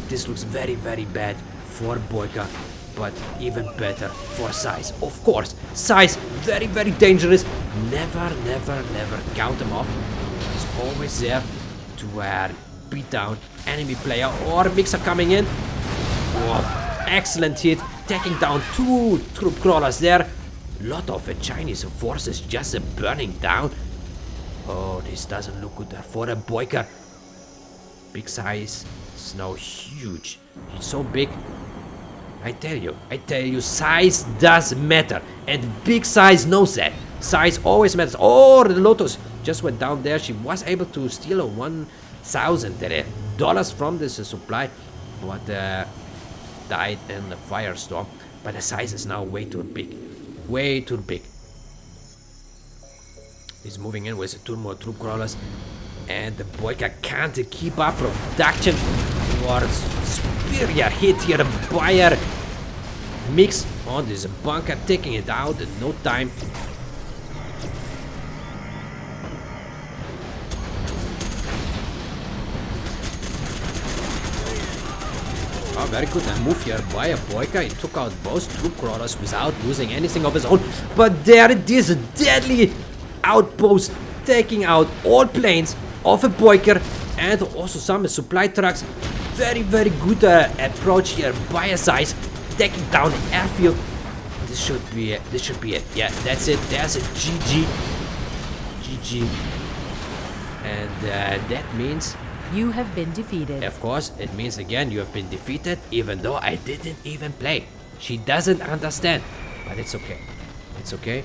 This looks very bad for BoYcaH, but even better for SiZe. Of course, SiZe very dangerous. Never count him off. He's always there to beat down enemy player or mixer coming in. Oh, excellent hit, taking down 2 troop crawlers there. Lot of Chinese forces just burning down. Oh, this doesn't look good for a BoYcaH. Big size is now huge. He's so big. I tell you, size does matter, and big size knows that. Size always matters. Oh, the Lotus just went down there. She was able to steal $1,000 from this supply, but died in the firestorm. But the size is now way too big. Way too big. He's moving in with 2 more troop crawlers, and the BoYcaH can't keep up production. Or superior hit here by a mix on this bunker, taking it out in no time. Oh, very good move here by BoYcaH. He took out both troop crawlers without losing anything of his own. But there it is, a deadly outpost, taking out all planes of a BoYcaH and also some supply trucks. Very good approach here by SiZe, taking down the airfield. This should be it. Yeah, that's it. There's a GG. And that means you have been defeated. Of course, it means again you have been defeated, even though I didn't even play. She doesn't understand, but it's okay. It's okay.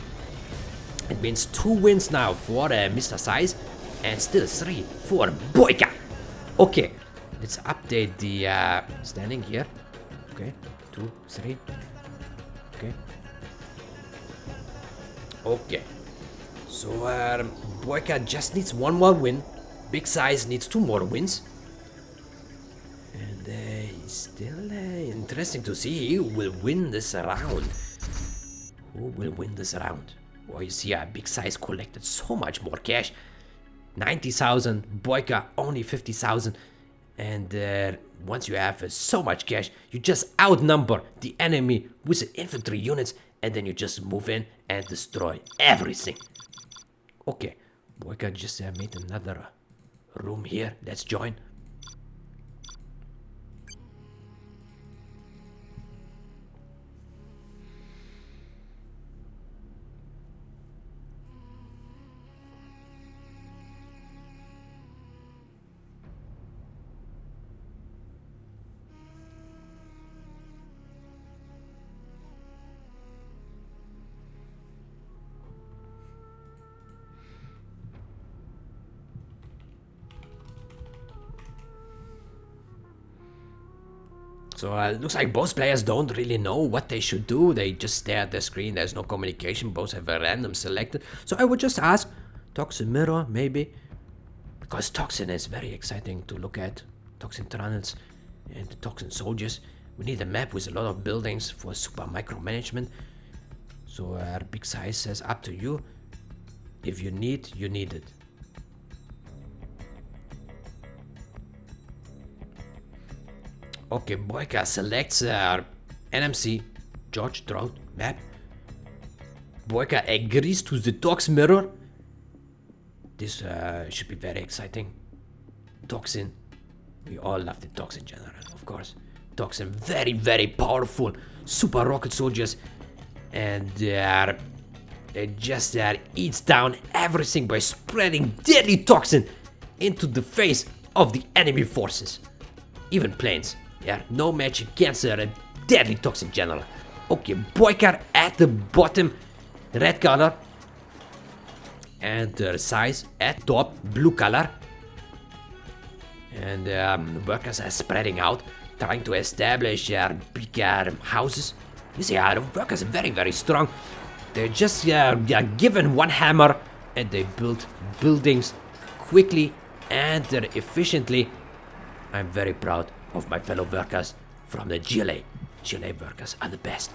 It means 2 wins now for Mr. SiZe, and still 3 for BoYcaH. Okay, let's update the standing here. Okay, 2, 3. Okay. Okay. So BoYcaH just needs 1 more win. Big Size needs 2 more wins. And it's still interesting to see who will win this round. Who will win this round? Well, you see, Big Size collected so much more cash. 90,000, BoYcaH only 50,000. And once you have so much cash, you just outnumber the enemy with the infantry units, and then you just move in and destroy everything. Okay, BoYcaH just made another room here. Let's join. So it looks like both players don't really know what they should do. They just stare at the screen. There's no communication. Both have a random selected. So I would just ask Toxin Mirror, maybe. Because Toxin is very exciting to look at. Toxin tunnels and the Toxin soldiers. We need a map with a lot of buildings for super micromanagement. So Big Size says up to you. If you need it. Okay, BoYcaH selects NMC, George Trout map. BoYcaH agrees to the Toxin mirror. This should be very exciting. Toxin, we all love the Toxin general, of course. Toxin, very, very powerful super rocket soldiers. And they just eats down everything by spreading deadly toxin into the face of the enemy forces. Even planes. Yeah, no match against a deadly Toxin general. Okay, BoYcaH at the bottom, red color. And SiZe at top, blue color. And workers are spreading out, trying to establish big houses. You see, the workers are very, very strong. They're just given one hammer and they build buildings quickly and efficiently. I'm very proud of my fellow workers from the GLA. GLA workers are the best.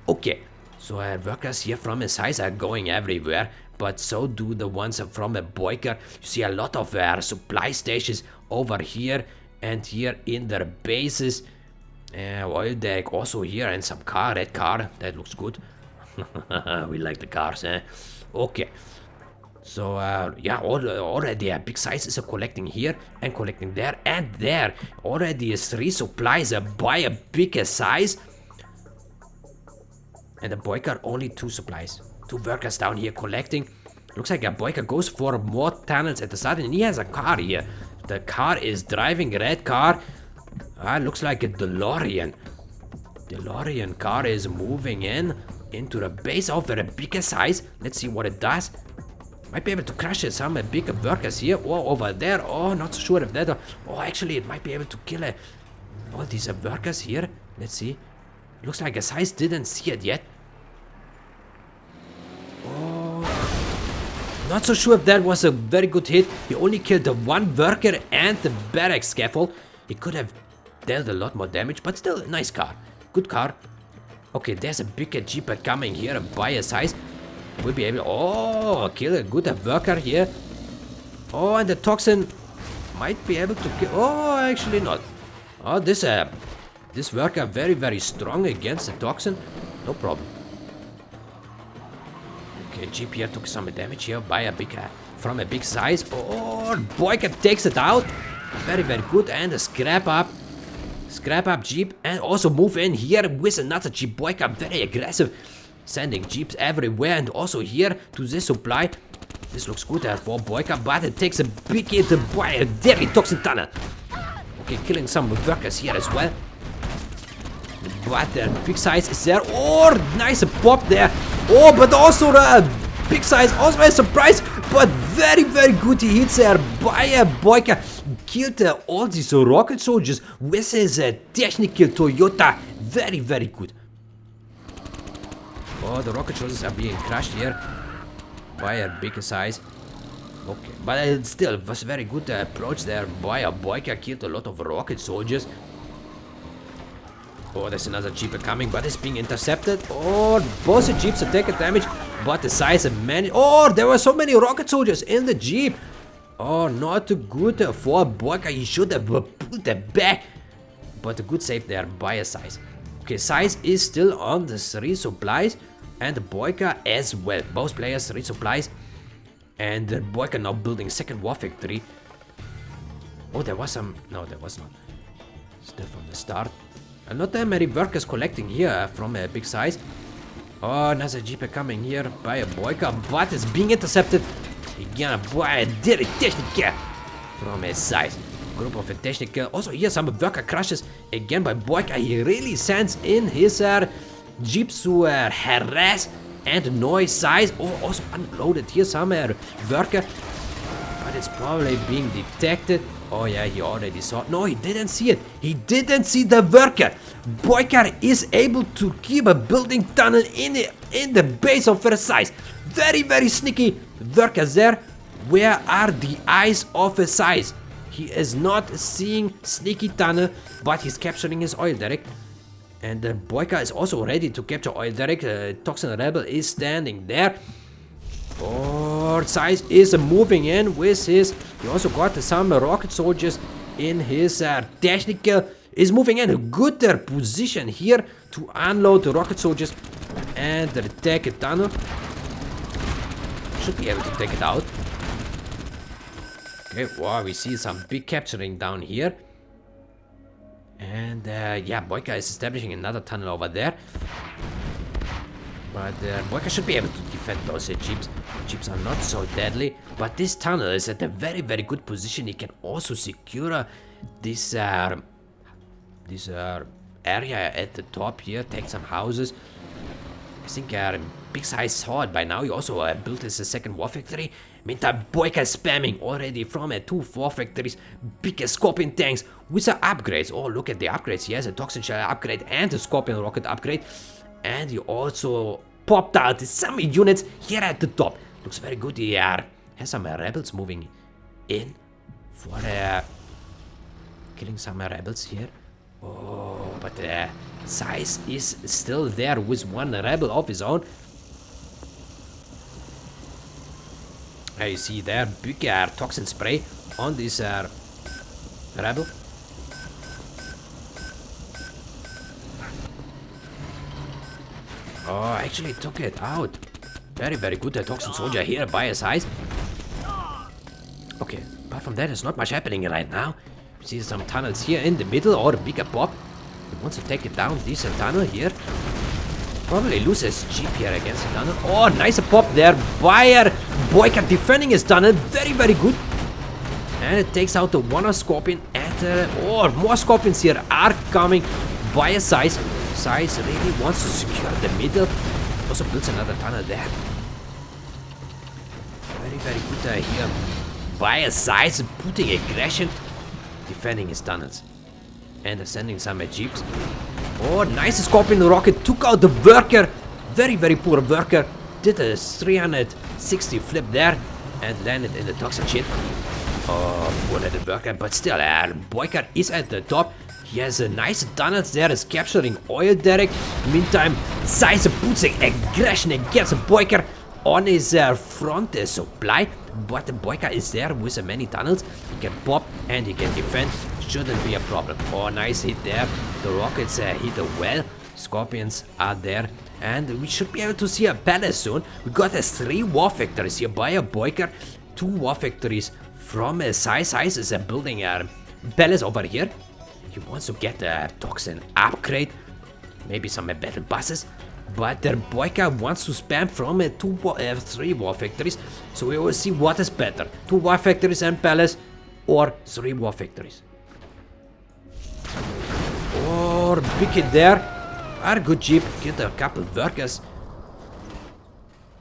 Okay, so workers here from SiZe are going everywhere, but so do the ones from BoYcaH. You see a lot of supply stations over here and here in their bases. Oil deck also here and some car, red car, that looks good. We like the cars, eh? Okay. So, yeah, already Big Size is collecting here and collecting there and there. Already 3 supplies by a bigger size. And the BoYcaH only 2 supplies. 2 workers down here collecting. Looks like BoYcaH goes for more tunnels at the start and he has a car here. The car is driving a red car. Looks like a DeLorean. DeLorean car is moving into the base of a bigger size. Let's see what it does. Might be able to crush some bigger workers here or over there. Oh, not so sure if that. Oh, actually, it might be able to kill all these workers here. Let's see. Looks like SiZe didn't see it yet. Oh, not so sure if that was a very good hit. He only killed the 1 worker and the barracks scaffold. He could have dealt a lot more damage, but still, nice car. Good car. Okay, there's a bigger jeep coming here by SiZe. We'll be able to, oh, kill a good worker here. Oh, and the Toxin might be able to kill, oh, actually not. Oh, this worker very, very strong against the Toxin. No problem. Okay, Jeep here took some damage here by from a big size. Oh, BoYcaH takes it out. Very, very good. And a scrap up Jeep. And also move in here with another Jeep. BoYcaH very aggressive. Sending jeeps everywhere and also here to this supply. This looks good for BoYcaH, but it takes a big hit by a deadly Toxin tunnel. Okay, killing some workers here as well. But the Big Size is there. Oh, nice pop there. Oh, but also the big size, also a surprise, but very good hits there by BoYcaH. Killed all these rocket soldiers with his technical Toyota. Very good. Oh, the rocket soldiers are being crushed here by a bigger size. Okay, but it still was very good approach there by BoYcaH. Killed a lot of rocket soldiers. Oh, there's another Jeep coming, but it's being intercepted. Oh, both the Jeeps are taking damage, but the SiZe managed. Oh, there were so many rocket soldiers in the Jeep. Oh, not too good for BoYcaH. He should have pulled them back. But a good save there by a SiZe. Okay, SiZe is still on the 3 supplies, and BoYcaH as well. Both players 3 supplies, and BoYcaH now building second war factory. Oh, there was some. No, there was not. Still from the start. Not that many workers collecting here from a big size. Oh, another Jeep coming here by a BoYcaH, but it's being intercepted again by a dirty Technica from a SiZe. Group of a Technica. Also here some worker crashes again by BoYcaH. He really sends in his Jeeps to harass and annoy SiZe. Oh, also unloaded here some worker, but it's probably being detected. Oh yeah, he already saw it. No, he didn't see it. He didn't see the worker. BoYcaH is able to keep a building tunnel in the base of the SiZe. Very sneaky workers there. Where are the eyes of a SiZe? He is not seeing sneaky tunnel, but he's capturing his oil derrick. And BoYcaH is also ready to capture oil derrick. Toxin Rebel is standing there. Oh, SiZe is moving in with his. He also got some rocket soldiers in his technical. Is moving in a good position here to unload the rocket soldiers and attack a tunnel. Should be able to take it out. Okay, wow, we see some big capturing down here. And yeah, BoYcaH is establishing another tunnel over there. But BoYcaH should be able to defend those Jeeps. Jeeps are not so deadly, but this tunnel is at a very good position. He can also secure this area at the top here, take some houses. I think big size saw it by now. He also built his second war factory. Meantime, BoYcaH is spamming already from 2 war factories, big Scorpion tanks with the upgrades. Oh, look at the upgrades. He has a Toxin Shell upgrade and a Scorpion rocket upgrade. And he also popped out some units here at the top. Looks very good. He has some rebels moving in for killing some rebels here. Oh, but SiZe is still there with 1 rebel of his own. You see there, big toxin spray on this rebel. Oh, actually took it out. Very good toxin soldier here by a SiZe. Okay, apart from that, there's not much happening right now. We see some tunnels here in the middle, or a bigger pop. He wants to take it down this tunnel here. Probably loses Jeep here against the tunnel. Oh, nice pop there by BoYcaH defending his tunnel. Very good. And it takes out the 1 Scorpion. And oh, more Scorpions here are coming by a SiZe. SiZe really wants to secure the middle. Also builds another tunnel there. Very good here by a SiZe, putting aggression, defending his tunnels. And sending some Jeeps. Oh, nice Scorpion rocket, took out the worker. Very poor worker. Did a 360 flip there and landed in the toxin shit. Oh, poor little worker, but still, BoYcaH is at the top. He has a nice tunnels there, is capturing oil derrick. Meantime, SiZe puts aggression against BoYcaH on his front supply. But BoYcaH is there with many tunnels. He can pop and he can defend. Shouldn't be a problem. Oh, nice hit there. The rockets hit well. Scorpions are there. And we should be able to see a palace soon. We got 3 war factories here by BoYcaH. 2 war factories from SiZe. SiZe is building a palace over here. He wants to get a toxin upgrade. Maybe some battle buses. But BoYcaH wants to spam from 3 war factories. So we will see what is better. 2 war factories and palace, or 3 war factories. Oh, big hit there. Are good Jeep. Get a couple workers.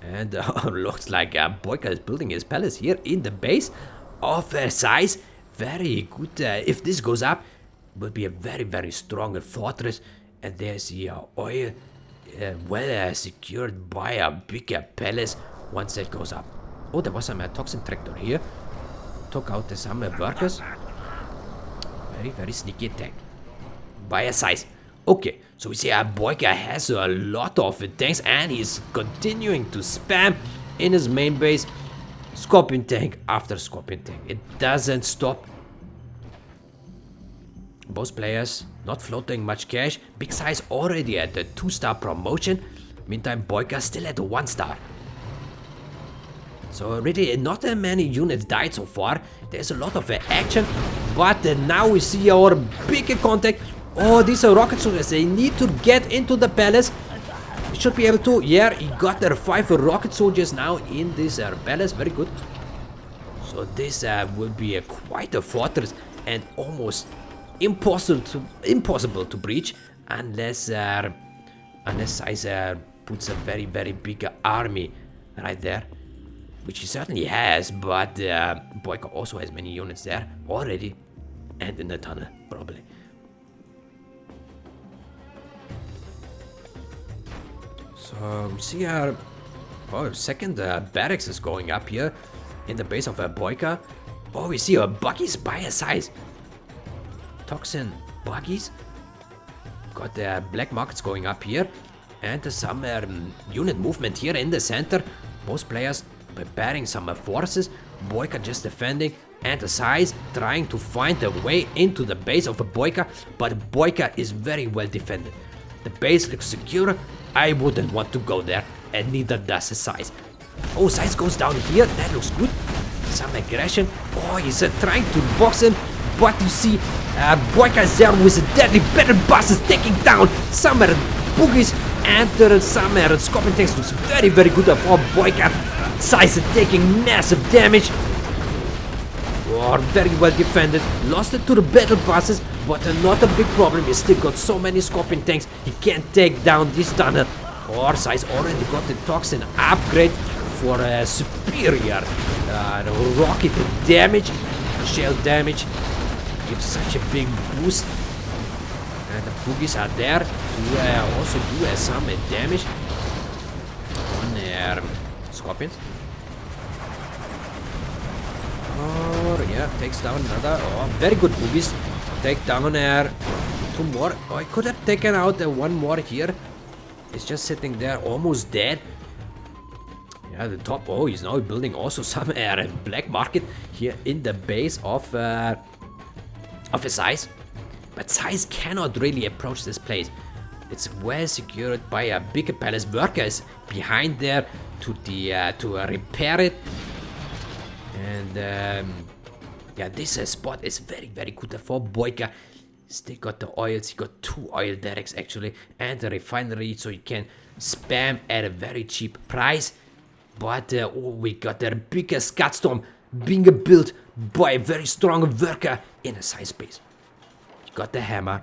And looks like BoYcaH is building his palace here in the base of SiZe. Very good. If this goes up, will be a very strong fortress. And there's the oil well secured by a bigger palace once that goes up. Oh, there was some toxin tractor here. Took out some workers. Very sneaky attack by SiZe. Okay, so we see BoYcaH has a lot of tanks and he's continuing to spam in his main base. Scorpion tank after scorpion tank. It doesn't stop. Both players not floating much cash. Big Size already at the 2-star promotion. Meantime, BoYcaH still at the 1-star. So really not that many units died so far. There's a lot of action. But now we see our big contact. Oh, these are rocket soldiers. They need to get into the palace. He should be able to. Yeah, he got their 5 rocket soldiers now in this palace. Very good. So this will be quite a fortress and almost impossible to breach unless SiZe puts a very big army right there, which he certainly has. But BoYcaH also has many units there already, and in the tunnel probably. So we see our second barracks is going up here in the base of BoYcaH. Oh, we see buggies by SiZe. Toxin buggies. Got the black markets going up here. And some unit movement here in the center. Both players preparing some forces. BoYcaH just defending. And SiZe trying to find a way into the base of BoYcaH. But BoYcaH is very well defended. The base looks secure. I wouldn't want to go there. And neither does SiZe. Oh, SiZe goes down here. That looks good. Some aggression. Oh, he's trying to box him. But you see, BoYcaH is there with a deadly battle busters taking down some boogies and some scorpion tanks. Looks very good for BoYcaH. SiZe taking massive damage. Oh, very well defended. Lost it to the battle busters, but not a big problem. He still got so many scorpion tanks. He can't take down this tunnel. Or SiZe already got the toxin upgrade for superior rocket damage, shell damage. Gives such a big boost. And the boogies are there to also do some damage on their scorpions. Oh yeah, takes down another. Oh, very good boogies. Take down 2 more. Oh, I could have taken out 1 more here. It's just sitting there, almost dead. Yeah, the top. Oh, he's now building also some black market here in the base of SiZe. But SiZe cannot really approach this place. It's well secured by a bigger palace. Workers behind there to repair it. And yeah, this spot is very good for BoYcaH. Still got the oils. He got 2 oil derricks actually, and a refinery, so you can spam at a very cheap price. But oh, we got the biggest Gutstorm being built by a very strong worker in a SiZe base. He got the hammer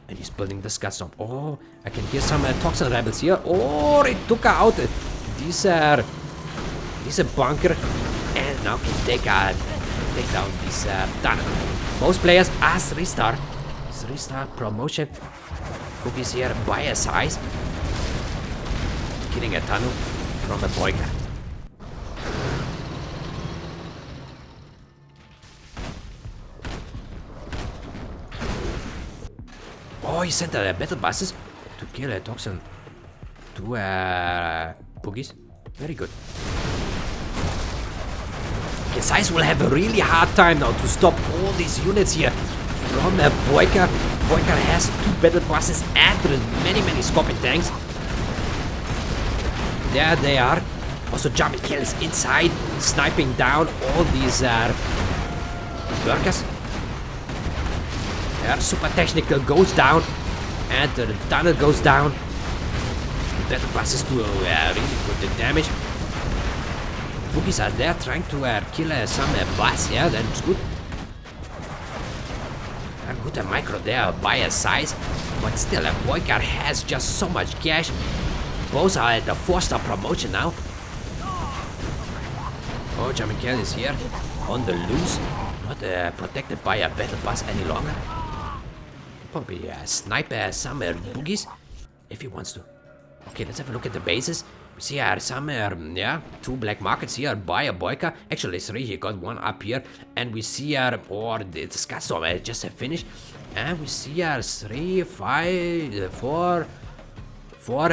and he's building the Gutstorm. Oh, I can hear some toxin rebels here. Oh, it took out this bunker, and now can take down this tunnel. Most players are 3-star. 3-star promotion. Cookies here by SiZe. Killing a tunnel from a BoYcaH. Oh, he sent battle buses to kill a toxin. 2 boogies. Very good. Okay, SiZe will have a really hard time now to stop all these units here from BoYcaH. BoYcaH has 2 battle buses and many scorpion tanks. There they are. Also jumping kills inside, sniping down all these workers. Super technical goes down, and the tunnel goes down. The battle buses do really good damage. Boogies are there trying to kill some bus. Yeah, that looks good. Good micro there by SiZe, but still BoYcaH has just so much cash. Both are at the 4-star promotion now. Oh, BoYcaH is here on the loose, not protected by a battle bus any longer. Probably snipe some boogies if he wants to. Okay, let's have a look at the bases. We see some, yeah, 2 black markets here by BoYcaH. Actually, 3. He got 1 up here, and we see or the Scatstorm just finished, and we see 3, 5, 4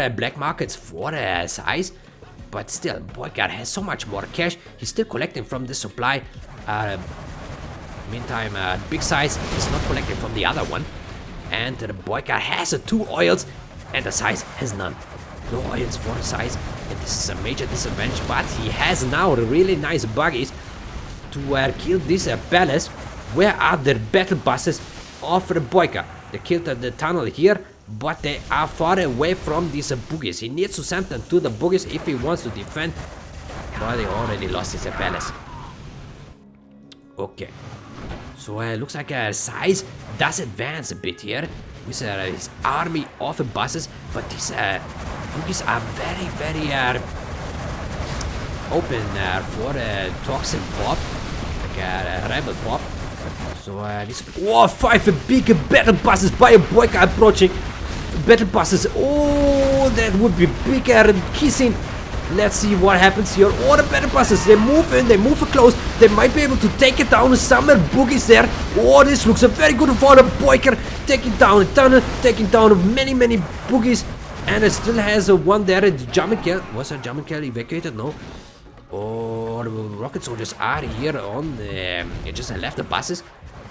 black markets for SiZe. But still, BoYcaH has so much more cash. He's still collecting from the supply. Meantime, Big SiZe is not collecting from the other one. And BoYcaH has 2 oils, and the SiZe has none. No oils for SiZe, and this is a major disadvantage. But he has now really nice buggies to kill this palace. Where are the battle buses of BoYcaH? They killed the tunnel here, but they are far away from these boogies. He needs to send them to the boogies if he wants to defend. But they already lost his palace. Okay. So looks like SiZe does advance a bit here with his army of buses, but these boogies are very, very open for toxic pop, like rebel pop. So this 5 big battle buses by BoYcaH approaching. Battle buses. Oh, that would be bigger kissing. Let's see what happens here. Oh, the battle buses, they move in, they move close. They might be able to take it down. Some boogies there. Oh, this looks very good for the BoYcaH. Taking down a tunnel, taking down many boogies. And it still has one there. BoYcaH. Was a BoYcaH evacuated? No. Oh, the rocket soldiers are here on the... just left the buses.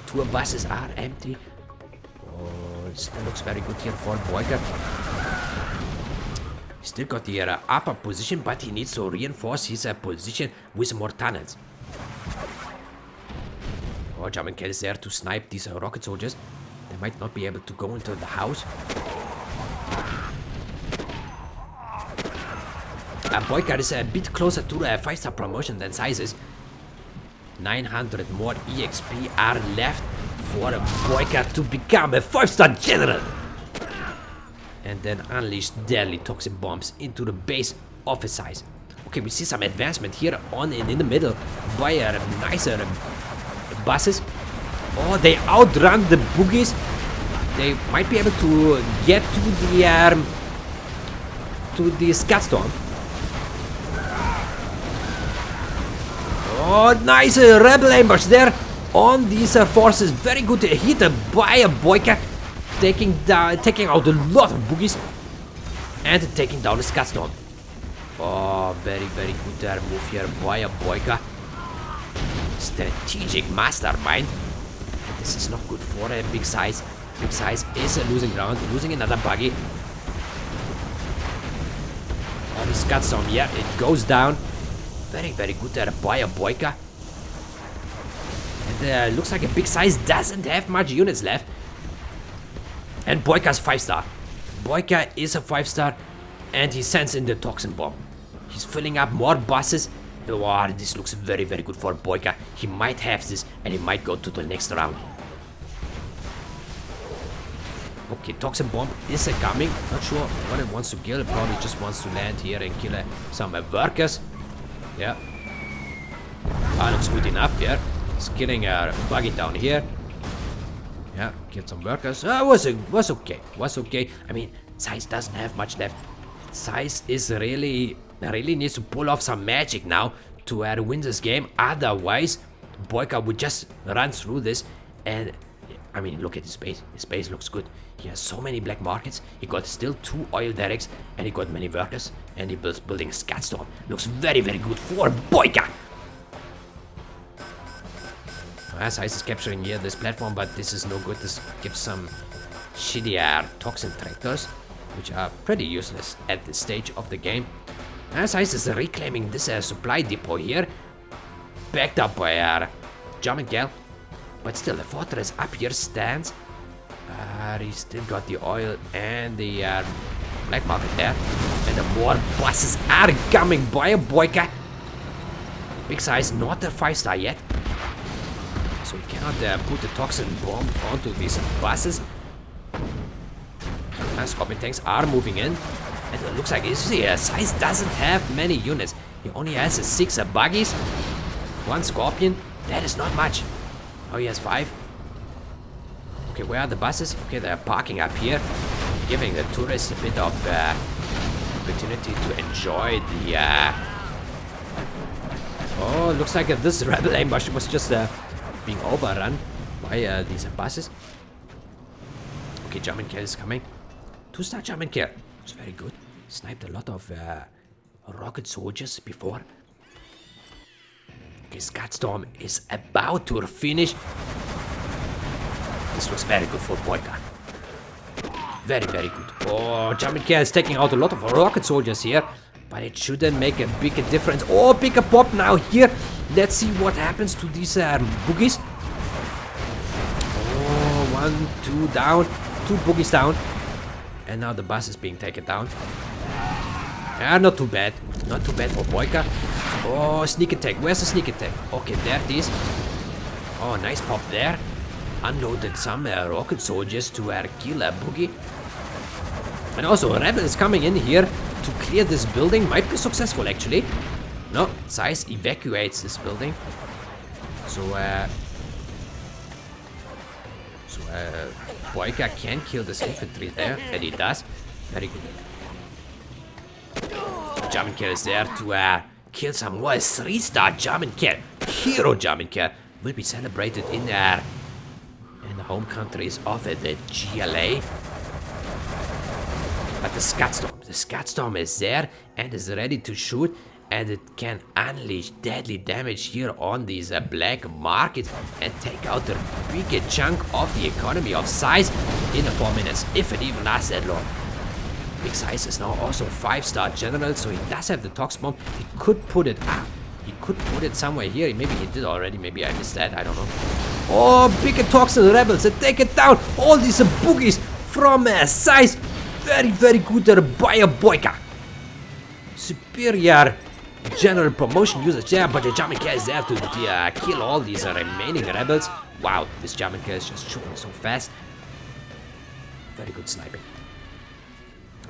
2 buses are empty. Oh, it still looks very good here for BoYcaH. Still got the upper position, but he needs to reinforce his position with more tunnels. Oh, BoYcaH is there to snipe these rocket soldiers. They might not be able to go into the house. BoYcaH is a bit closer to the 5-star promotion than SiZe is. 900 more EXP are left for BoYcaH to become a 5-star general. And then unleash deadly toxic bombs into the base of SiZe. Okay, we see some advancement here on and in the middle by nicer buses. Oh, they outrun the boogies. They might be able to get to the Scatstorm. Oh, nice rebel ambush there on these forces. Very good hit by BoYcaH, taking out a lot of boogies and taking down the Scatstorm. Oh, very good move here by BoYcaH. Strategic mastermind. And this is not good for Big SiZe. Big SiZe is losing ground, losing another buggy. Oh, the Scatstorm, yeah, it goes down. Very good by BoYcaH. And looks like a Big SiZe doesn't have much units left. And BoYcaH's 5-star. BoYcaH is a 5-star, and he sends in the toxin bomb. He's filling up more buses. Oh, this looks very good for BoYcaH. He might have this, and he might go to the next round. Okay, toxin bomb is coming. Not sure what it wants to kill. It probably just wants to land here and kill some workers. Yeah. Looks good enough. Yeah. He's killing a buggy down here. Yeah, killed some workers. Was okay. Was okay. I mean, SiZe doesn't have much left. SiZe is really needs to pull off some magic now to win this game. Otherwise, BoYcaH would just run through this. And I mean, look at his base. His base looks good. He has so many black markets. He got still 2 oil derricks, and he got many workers. And he was building a Scatstorm. Looks very good for BoYcaH. SiZe is capturing here this platform, but this is no good. This gives some shitty toxin tractors, which are pretty useless at this stage of the game. SiZe is reclaiming this supply depot here, backed up by BoYcaH. But still, the fortress up here stands. He's still got the oil and the black market there. And the more buses are coming by BoYcaH. Big SiZe not a 5-star yet. So he cannot put the toxin bomb onto these buses. Scorpion tanks are moving in. And it looks like SiZe doesn't have many units. He only has 6 buggies. 1 Scorpion. That is not much. Oh, he has 5. Okay, where are the buses? Okay, they're parking up here, giving the tourists a bit of opportunity to enjoy the... Oh, looks like this rebel ambush was just being overrun by these buses. Okay, German kill is coming. 2-star German kill. It's very good. Sniped a lot of rocket soldiers before. Okay, Scatstorm is about to finish. This was very good for BoYcaH. Very, very good. Oh, German kill is taking out a lot of rocket soldiers here. But it shouldn't make a big difference. Oh, pick a pop now here. Let's see what happens to these boogies. Oh, 1, 2 down. 2 boogies down. And now the bus is being taken down. Yeah, not too bad. Not too bad for BoYcaH. Oh, sneak attack. Where's the sneak attack? Okay, there it is. Oh, nice pop there. Unloaded some rocket soldiers to kill a boogie. And also, Rebel is coming in here to clear this building. Might be successful, actually. No, SiZe evacuates this building. So, BoYcaH can kill this infantry there, and he does. Very good. German kill is there to kill some more. 3-star German kill. Hero German kill will be celebrated in the home countries of the GLA. But the Scatstorm is there and is ready to shoot, and it can unleash deadly damage here on these black markets and take out the biggest chunk of the economy of SiZe in 4 minutes, if it even lasts that long. Big SiZe is now also 5-star general, so he does have the Tox Bomb. He could put it up. He could put it somewhere here. Maybe he did already. Maybe I missed that. I don't know. Oh, big Toxin Rebels. They take it down. All these boogies from SiZe. Very, very good by BoYcaH. Superior general promotion usage there, but the German kill is there to kill all these remaining rebels. Wow, this German kill is just shooting so fast. Very good sniping.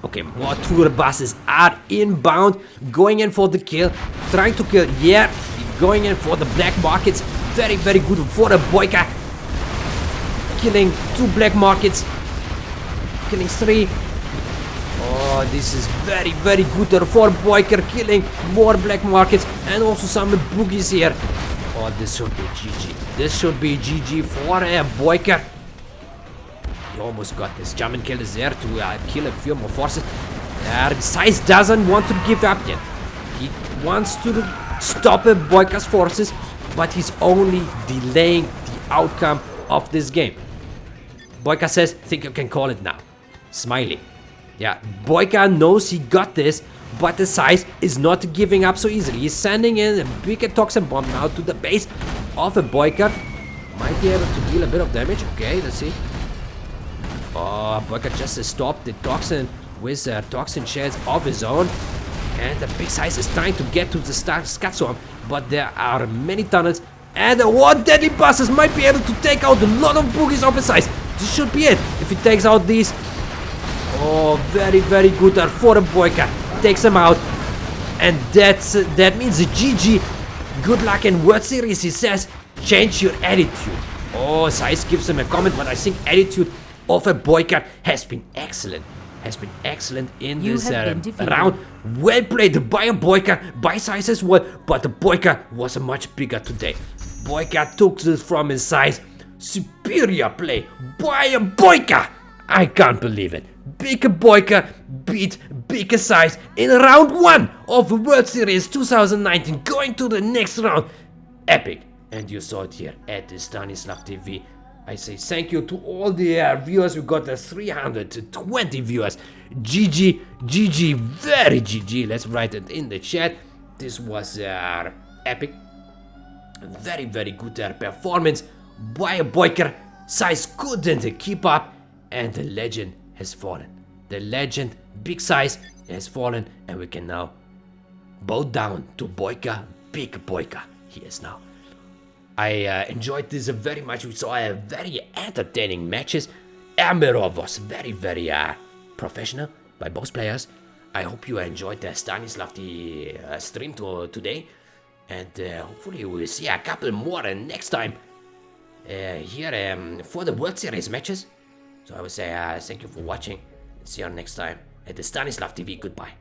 Okay, more tour buses are inbound, going in for the kill, trying to kill, yeah, going in for the black markets. Very, very good for the BoYcaH. Killing 2 black markets, killing 3. Oh, this is very, very good for BoYcaH, killing more black markets and also some boogies here. Oh, this should be GG. This should be GG for BoYcaH. He almost got this. German kill is there to kill a few more forces. SiZe doesn't want to give up yet. He wants to stop BoYcaH's forces, but he's only delaying the outcome of this game. BoYcaH says, think you can call it now. Smiley. Yeah, BoYcaH knows he got this, but the SiZe is not giving up so easily. He's sending in a big toxin bomb now to the base of BoYcaH. Might be able to deal a bit of damage. Okay, let's see. Oh, BoYcaH just stopped the toxin with toxin shells of his own. And the big SiZe is trying to get to the Scatstorm, but there are many tunnels. And what deadly buses might be able to take out a lot of boogies of his SiZe. This should be it. If he takes out these. Oh, very, very good for BoYcaH. Takes him out. And that means a GG. Good luck in World Series, he says. Change your attitude. Oh, SiZe gives him a comment, but I think attitude of BoYcaH has been excellent. Has been excellent in this round. Well played by BoYcaH, by SiZe as well, but the BoYcaH was much bigger today. BoYcaH took this from his SiZe. Superior play by BoYcaH. I can't believe it. Big BoYcaH beat Big SiZe in round 1 of the World Series 2019, going to the next round. Epic. And you saw it here at the Stanislav TV. I say thank you to all the viewers. We got 320 viewers. GG, GG, very GG. Let's write it in the chat. This was epic. Very, very good performance by BoYcaH. SiZe couldn't keep up, and the legend has fallen. The legend, Big SiZe, has fallen, and we can now bow down to BoYcaH, Big BoYcaH. He is now. I enjoyed this very much. We saw a very entertaining matches. Amirov was very, very professional by both players. I hope you enjoyed the Stanislav TV stream today. And hopefully we'll see a couple more next time here for the World Series matches. So I would say thank you for watching. See you next time at the Stanislav TV. Goodbye.